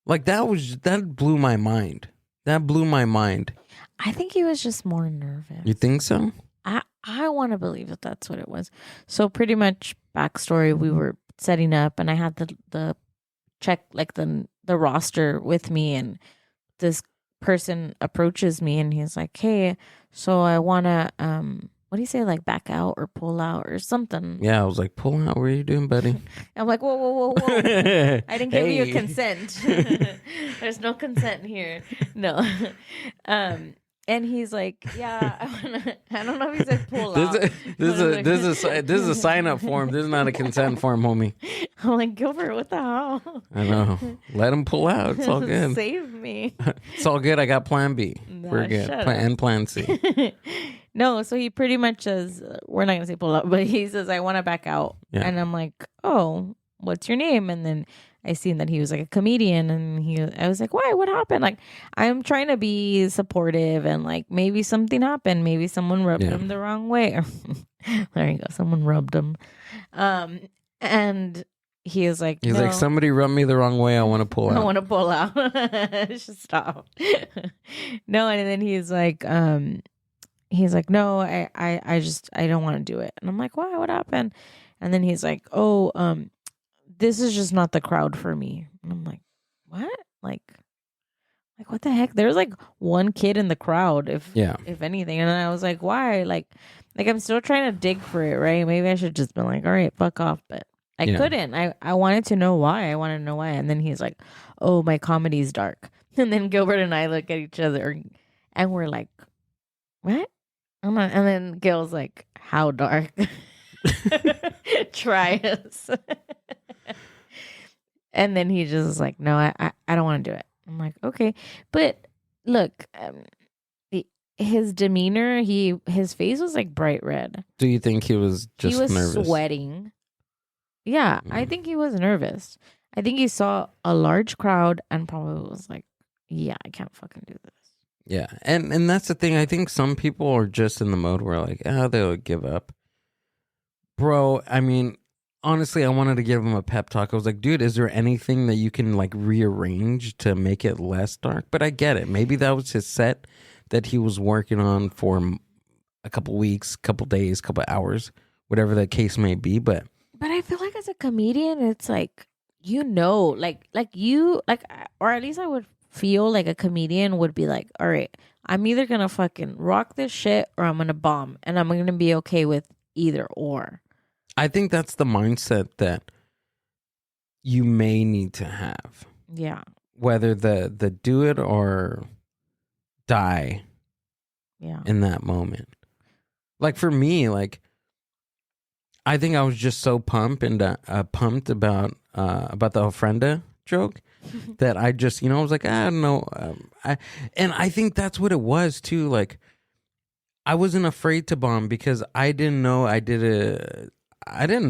Like that blew my mind. That blew my mind. I think he was just more nervous. You think so? I want to believe that that's what it was. So pretty much backstory, we were setting up and I had the check, like the roster with me, and this person approaches me and he's like, hey, so I want to, what do you say? Like back out or pull out or something. Yeah. I was like, pull out. What are you doing, buddy? I'm like, whoa. I didn't give you a consent. There's no consent here. No. And he's like, yeah, I don't know if he said pull out. This is a sign up form. This is not a consent form, homie. I'm like, Gilbert, what the hell? I know. Let him pull out. It's all good. Save me. It's all good. I got plan B. We're good. And plan C. No, so he pretty much says, we're not going to say pull out, but he says, I want to back out. Yeah. And I'm like, oh, what's your name? And then I seen that he was like a comedian, and I was like, why? What happened? Like, I'm trying to be supportive, and like maybe something happened. Maybe someone rubbed him the wrong way. There you go. Someone rubbed him. And he is like, he's like, somebody rubbed me the wrong way. I want to pull out. I want to pull out. Just stop. No, and then he's like, no, I don't want to do it. And I'm like, why? What happened? And then he's like, oh, this is just not the crowd for me. And I'm like, what? Like what the heck? There's like one kid in the crowd, if anything. And then I was like, why? Like I'm still trying to dig for it, right? Maybe I should just been like, all right, fuck off. But I couldn't. I wanted to know why. And then he's like, oh, my comedy's dark. And then Gilbert and I look at each other and we're like, what? And then Gil's like, how dark? Try us. And then he just was like, no, I don't want to do it. I'm like, okay. But look, his demeanor, his face was like bright red. Do you think he was just nervous? He was sweating. Yeah, I think he was nervous. I think he saw a large crowd and probably was like, yeah, I can't fucking do this. Yeah. And that's the thing. I think some people are just in the mode where like, they'll give up. Bro, I mean, honestly, I wanted to give him a pep talk. I was like, dude, is there anything that you can like rearrange to make it less dark? But I get it. Maybe that was his set that he was working on for a couple weeks, couple days, couple hours, whatever the case may be. But I feel like as a comedian, it's like, or at least I would feel like a comedian would be like, all right, I'm either going to fucking rock this shit or I'm going to bomb, and I'm going to be okay with either or. I think that's the mindset that you may need to have. Yeah. Whether the do it or die. Yeah. In that moment. Like for me, like I think I was just so pumped about the ofrenda joke that I just, I was like, I don't know. And I think that's what it was too. Like I wasn't afraid to bomb because I didn't know I didn't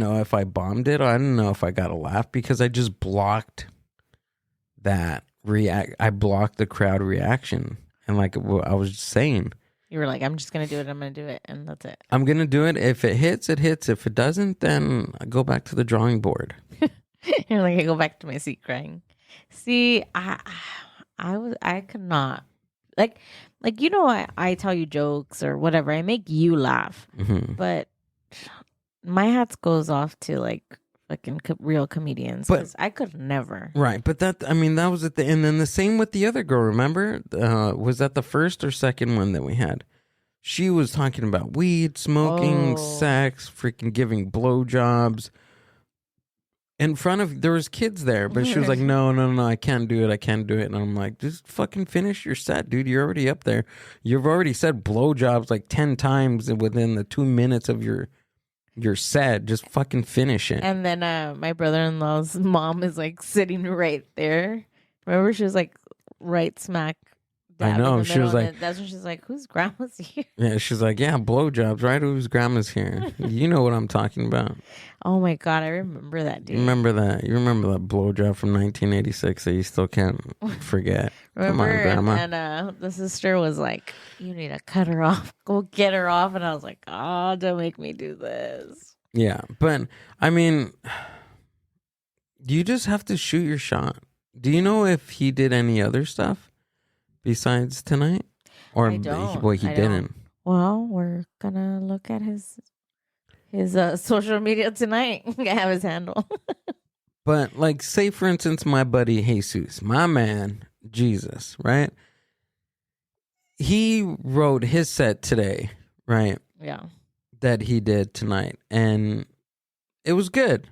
know if I bombed it or I didn't know if I got a laugh because I just blocked that I blocked the crowd reaction. And like I was just saying, you were like, I'm just going to do it. I'm going to do it. And that's it. I'm going to do it. If it hits, it hits. If it doesn't, then I go back to the drawing board. You're like, I go back to my seat crying. See, I could not. Like, I tell you jokes or whatever. I make you laugh. Mm-hmm. But my hats goes off to like fucking real comedians. Because I could never. Right. But that was at the end. And then the same with the other girl, remember? Was that the first or second one that we had? She was talking about weed, smoking, sex, freaking giving blowjobs. In front of, there was kids there, but she was like, no, I can't do it. And I'm like, just fucking finish your set, dude. You're already up there. You've already said blowjobs like 10 times within the 2 minutes of your set. Just fucking finish it. And then my brother-in-law's mom is like sitting right there. Remember, she was like right smack. I know. She was like, that's when she's like, whose grandma's here? Yeah, she's like, yeah, blowjobs, right? Whose grandma's here? You know what I'm talking about. Oh my God, I remember that, dude. Remember that? You remember that blowjob from 1986 that you still can't forget? Remember, come on, Grandma. And the sister was like, you need to cut her off. Go get her off. And I was like, oh, don't make me do this. Yeah, but I mean, you just have to shoot your shot. Do you know if he did any other stuff besides tonight? Or I don't. He I didn't. don't. Well, we're gonna look at his social media tonight. I have his handle. But like, say for instance, my buddy Jesus, my man, Jesus, right? He wrote his set today, right? Yeah. That he did tonight, and it was good.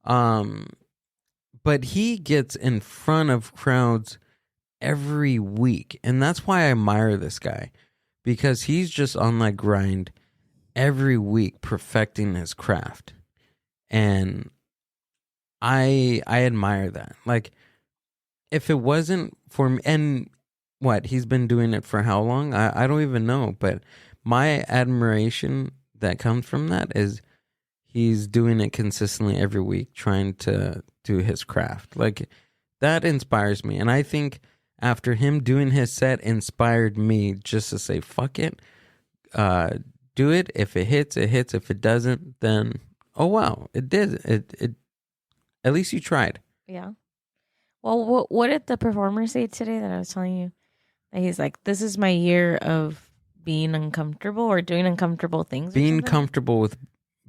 But he gets in front of crowds every week, and that's why I admire this guy, because he's just on that grind every week, perfecting his craft, and I admire that. Like, if it wasn't for me, and what, he's been doing it for how long? I don't even know, but my admiration that comes from that is he's doing it consistently every week, trying to do his craft. Like, that inspires me. And I think after him doing his set inspired me just to say, fuck it. Do it. If it hits, it hits. If it doesn't, then, oh, wow, it did. It at least you tried. Yeah. Well, what did the performer say today that I was telling you? That he's like, this is my year of being uncomfortable or doing uncomfortable things. Being comfortable with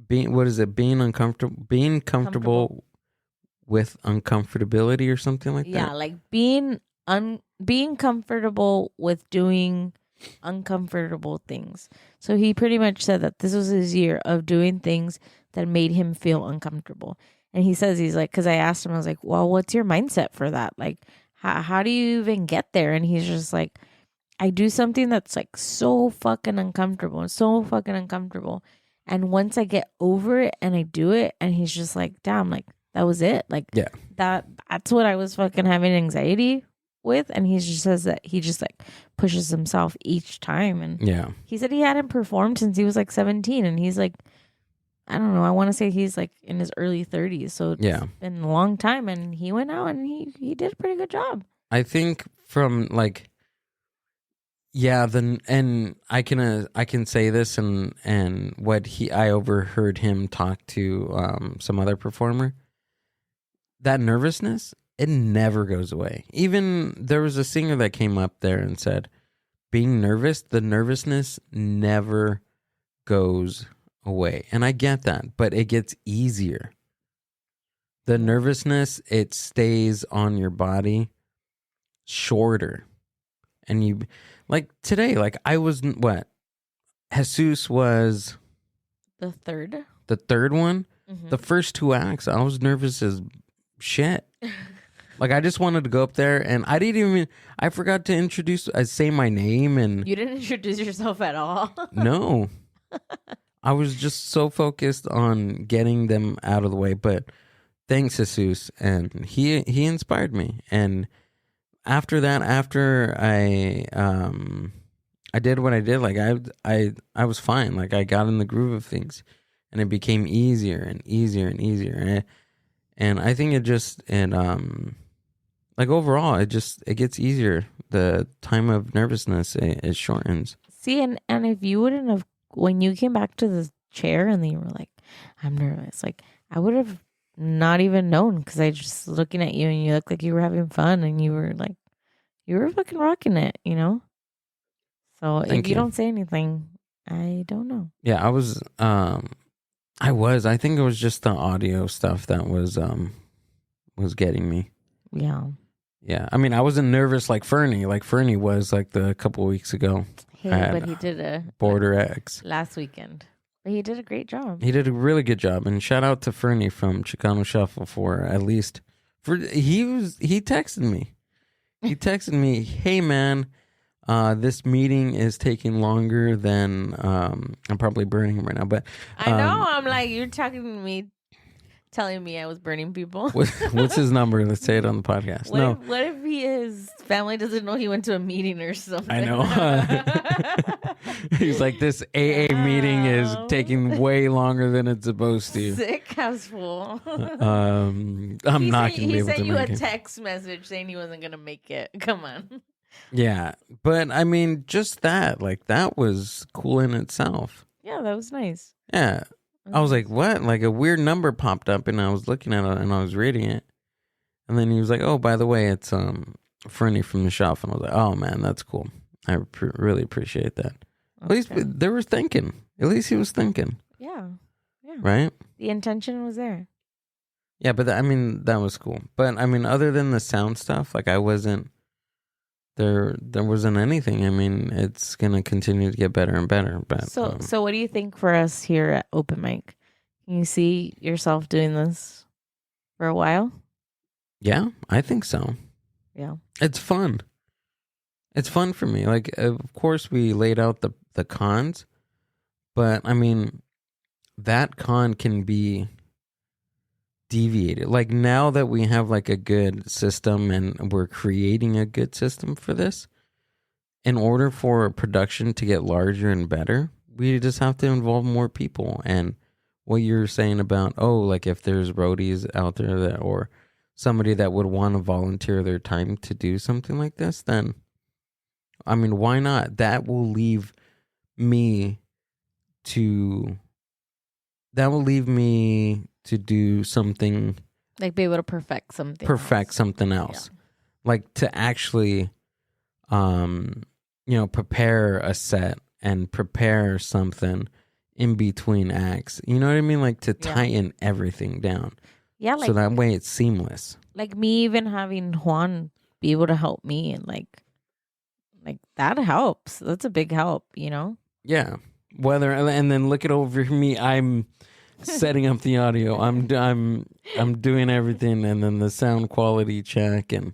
being, what is it? Being uncomfortable, being comfortable with uncomfortability or something like that. Yeah, like being comfortable with doing uncomfortable things. So he pretty much said that this was his year of doing things that made him feel uncomfortable. And he says, he's like, because I asked him, I was like, well, what's your mindset for that? Like, how do you even get there? And he's just like, I do something that's like so fucking uncomfortable. And once I get over it and I do it, and he's just like, damn, like that was it. Like, yeah, that's what I was fucking having anxiety with. And he just says that he just like pushes himself each time. And yeah, he said he hadn't performed since he was like 17. And he's like, I don't know, I want to say he's like in his early 30s. So it's been a long time. And he went out and he did a pretty good job. I think from like, yeah, and I can say this, and what I overheard him talk to some other performer. That nervousness, it never goes away. Even there was a singer that came up there and said, being nervous, the nervousness never goes away. And I get that, but it gets easier. The nervousness, it stays on your body shorter. And you, like today, like I was, what? Jesus was the third one. Mm-hmm. The first two acts, I was nervous as shit. Like, I just wanted to go up there, and I forgot to say my name. And you didn't introduce yourself at all. No. I was just so focused on getting them out of the way. But thanks, Jesus, and he inspired me. And after that, after I did what I did, like I was fine. Like, I got in the groove of things, and it became easier and easier and easier. And I think like overall, it gets easier. The time of nervousness, it shortens. See, and if you wouldn't have, when you came back to the chair and then you were like, I'm nervous, like I would have not even known, because I just looking at you and you looked like you were having fun and you were fucking rocking it, you know? So if you don't say anything, I don't know. Yeah, I was. I think it was just the audio stuff that was getting me. Yeah. Yeah. I mean, I wasn't nervous like Fernie. Like Fernie was like a couple of weeks ago. Hey, but he did a Border X last weekend. But he did a great job. He did a really good job, and shout out to Fernie from Chicano Shuffle he texted me. He texted me, hey man, this meeting is taking longer than I'm probably burning him right now, but I know, I'm like, you're talking to me, telling me I was burning people. What's his number? Let's say it on the podcast. What if his family doesn't know he went to a meeting or something? I know. He's like, this AA meeting is taking way longer than it's supposed to. Sick house full. I'm not going to be able to make it. He sent you a text message saying he wasn't going to make it. Come on. Yeah, but I mean, just that, like, that was cool in itself. Yeah, that was nice. Yeah. I was like, what? Like, a weird number popped up, and I was looking at it, and I was reading it. And then he was like, "Oh, by the way, it's Fernie from the shop." And I was like, "Oh man, that's cool. I really appreciate that." At least they were thinking. At least he was thinking. Yeah. Right? The intention was there. Yeah, but that was cool. But I mean, other than the sound stuff, like I wasn't there. There wasn't anything. I mean, it's gonna continue to get better and better. But so what do you think for us here at Open Mic? Can you see yourself doing this for a while? yeah, I think so. Yeah. It's fun. It's fun for me. Like, of course, we laid out the cons, but I mean, that con can be deviated. Like now that we have like a good system and we're creating a good system for this, in order for production to get larger and better, we just have to involve more people. And what you're saying about, like if there's roadies out there that, or somebody that would want to volunteer their time to do something like this, then I mean, why not? That will leave me to do something, Like be able to perfect something else. Yeah. Like to actually prepare a set and prepare something in between acts. You know what I mean? Like to tighten everything down. Yeah, like, so that way it's seamless. Like me even having Juan be able to help me, and like that helps. That's a big help, you know? Yeah. And then look it over me. I'm setting up the audio. I'm doing everything, and then the sound quality check and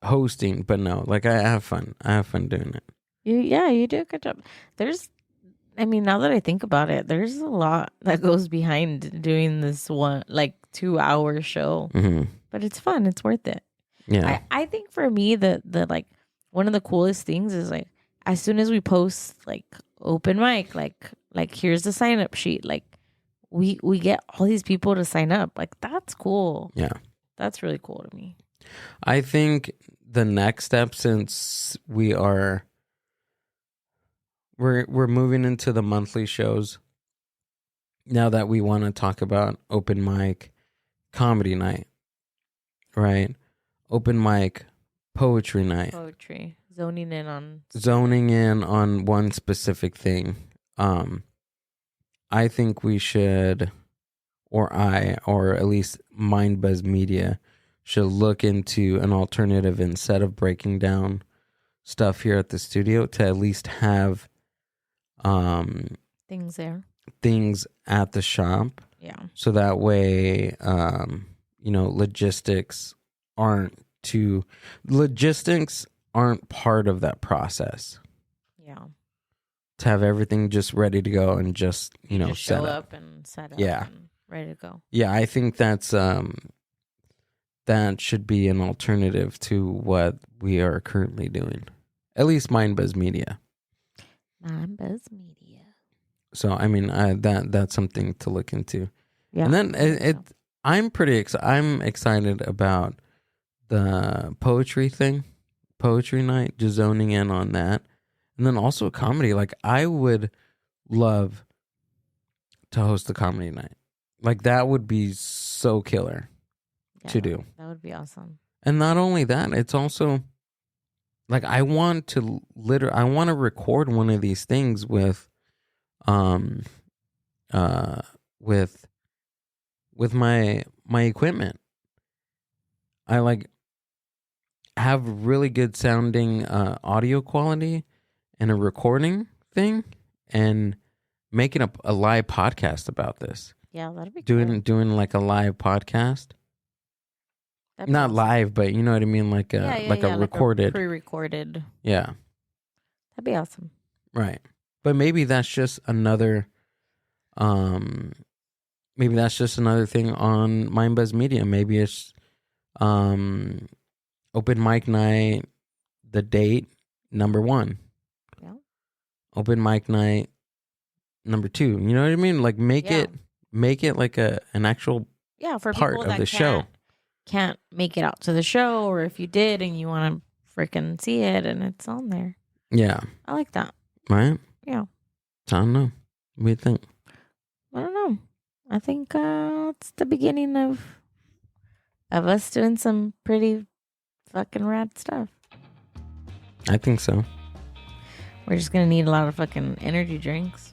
hosting. But no, like I have fun. I have fun doing it. You do a good job. Now that I think about it, there's a lot that goes behind doing this 2-hour show. Mm-hmm. But it's fun. It's worth it. Yeah. I think for me, the like one of the coolest things is like as soon as we post like open mic, like here's the sign up sheet, like we get all these people to sign up. Like that's cool. Yeah. That's really cool to me. I think the next step, since we're moving into the monthly shows now, that we want to talk about open mic, comedy night, right? Open mic, poetry night. Zoning in on one specific thing. I think we should, or at least Mind Buzz Media should look into an alternative instead of breaking down stuff here at the studio, to at least have things at the shop. Yeah. So that way, logistics aren't part of that process. Yeah. To have everything just ready to go and just show up and set up. Yeah. And ready to go. Yeah, I think that should be an alternative to what we are currently doing. At least Mind Buzz Media. Mind Buzz Media. So I mean, that's something to look into. Yeah. And then I'm excited about the poetry thing, poetry night, just zoning in on that. And then also comedy. Like I would love to host a comedy night. Like that would be so killer to do. That would be awesome. And not only that, it's also like I want to record one of these things with my equipment. I like have really good sounding audio quality and a recording thing, and making a live podcast about this. Yeah, that'd be doing like a live podcast. Not awesome. Live, but you know what I mean, like a recorded, pre-recorded. Yeah, that'd be awesome. Right, but maybe that's just another, thing on Mind Buzz Media. Maybe it's open mic night, the date number 1. Yeah. Open mic night number 2. You know what I mean? Like make it like an actual for part people of that the show. Can't make it out to the show, or if you did and you want to freaking see it and it's on there. Yeah. I like that. Right? Yeah. I don't know. What do you think? I don't know. I think it's the beginning of of us doing some pretty fucking rad stuff. I think so. We're just gonna need a lot of fucking energy drinks.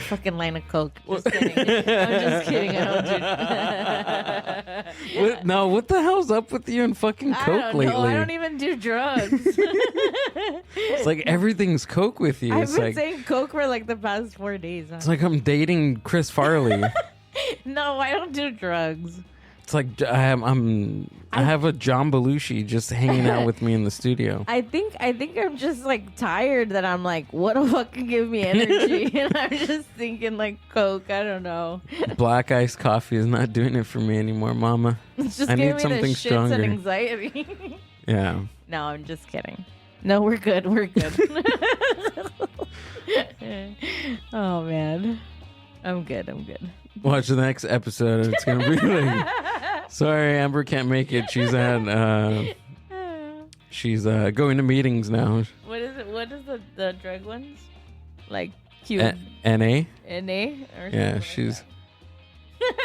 Fucking line of Coke. Just kidding. I'm just kidding. I don't do. What the hell's up with you and fucking Coke lately? I don't even do drugs. It's like everything's Coke with you. I've It's been like saying Coke for like the past 4 days. it's like I'm dating Chris Farley. No, I don't do drugs. It's like I have a John Belushi just hanging out with me in the studio. I think I'm just like tired that I'm like, what'll fucking give me energy? And I'm just thinking like Coke. I don't know. Black iced coffee is not doing it for me anymore, Mama. It's just I giving need me something the shits stronger. and anxiety. Yeah. No, I'm just kidding. No, we're good. We're good. Oh man, I'm good. Watch the next episode. And it's gonna be like, sorry, Amber can't make it. She's at she's going to meetings now. What is it? What is the drug ones? Like Q NA. NA or Yeah, something she's.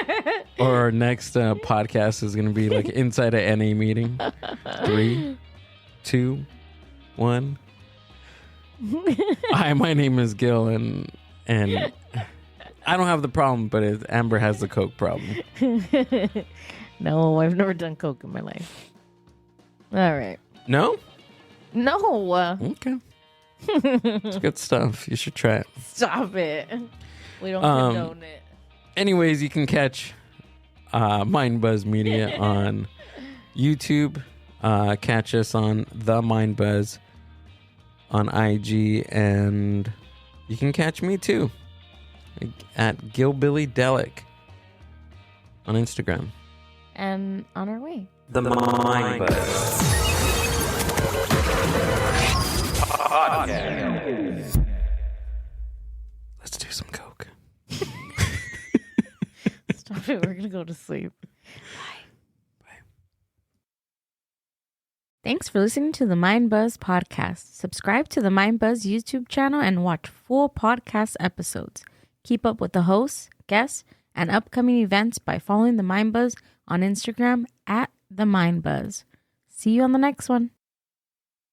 like Or our next podcast is gonna be like inside a NA meeting. 3, 2, 1. Hi, my name is Gil, and I don't have the problem, but Amber has the Coke problem. No, I've never done Coke in my life. All right. No? No. Okay. It's good stuff. You should try it. Stop it. We don't condone it. Anyways, you can catch Mind Buzz Media on YouTube. Catch us on The Mind Buzz on IG, and you can catch me too at Gilbilly Delic on Instagram. And on our way. The Mind Buzz Podcast. Let's do some coke. Stop it. We're going to go to sleep. Thanks for listening to the Mind Buzz podcast. Subscribe to the Mind Buzz YouTube channel and watch full podcast episodes. Keep up with the hosts, guests, and upcoming events by following the Mind Buzz on Instagram at the Mind Buzz. See you on the next one.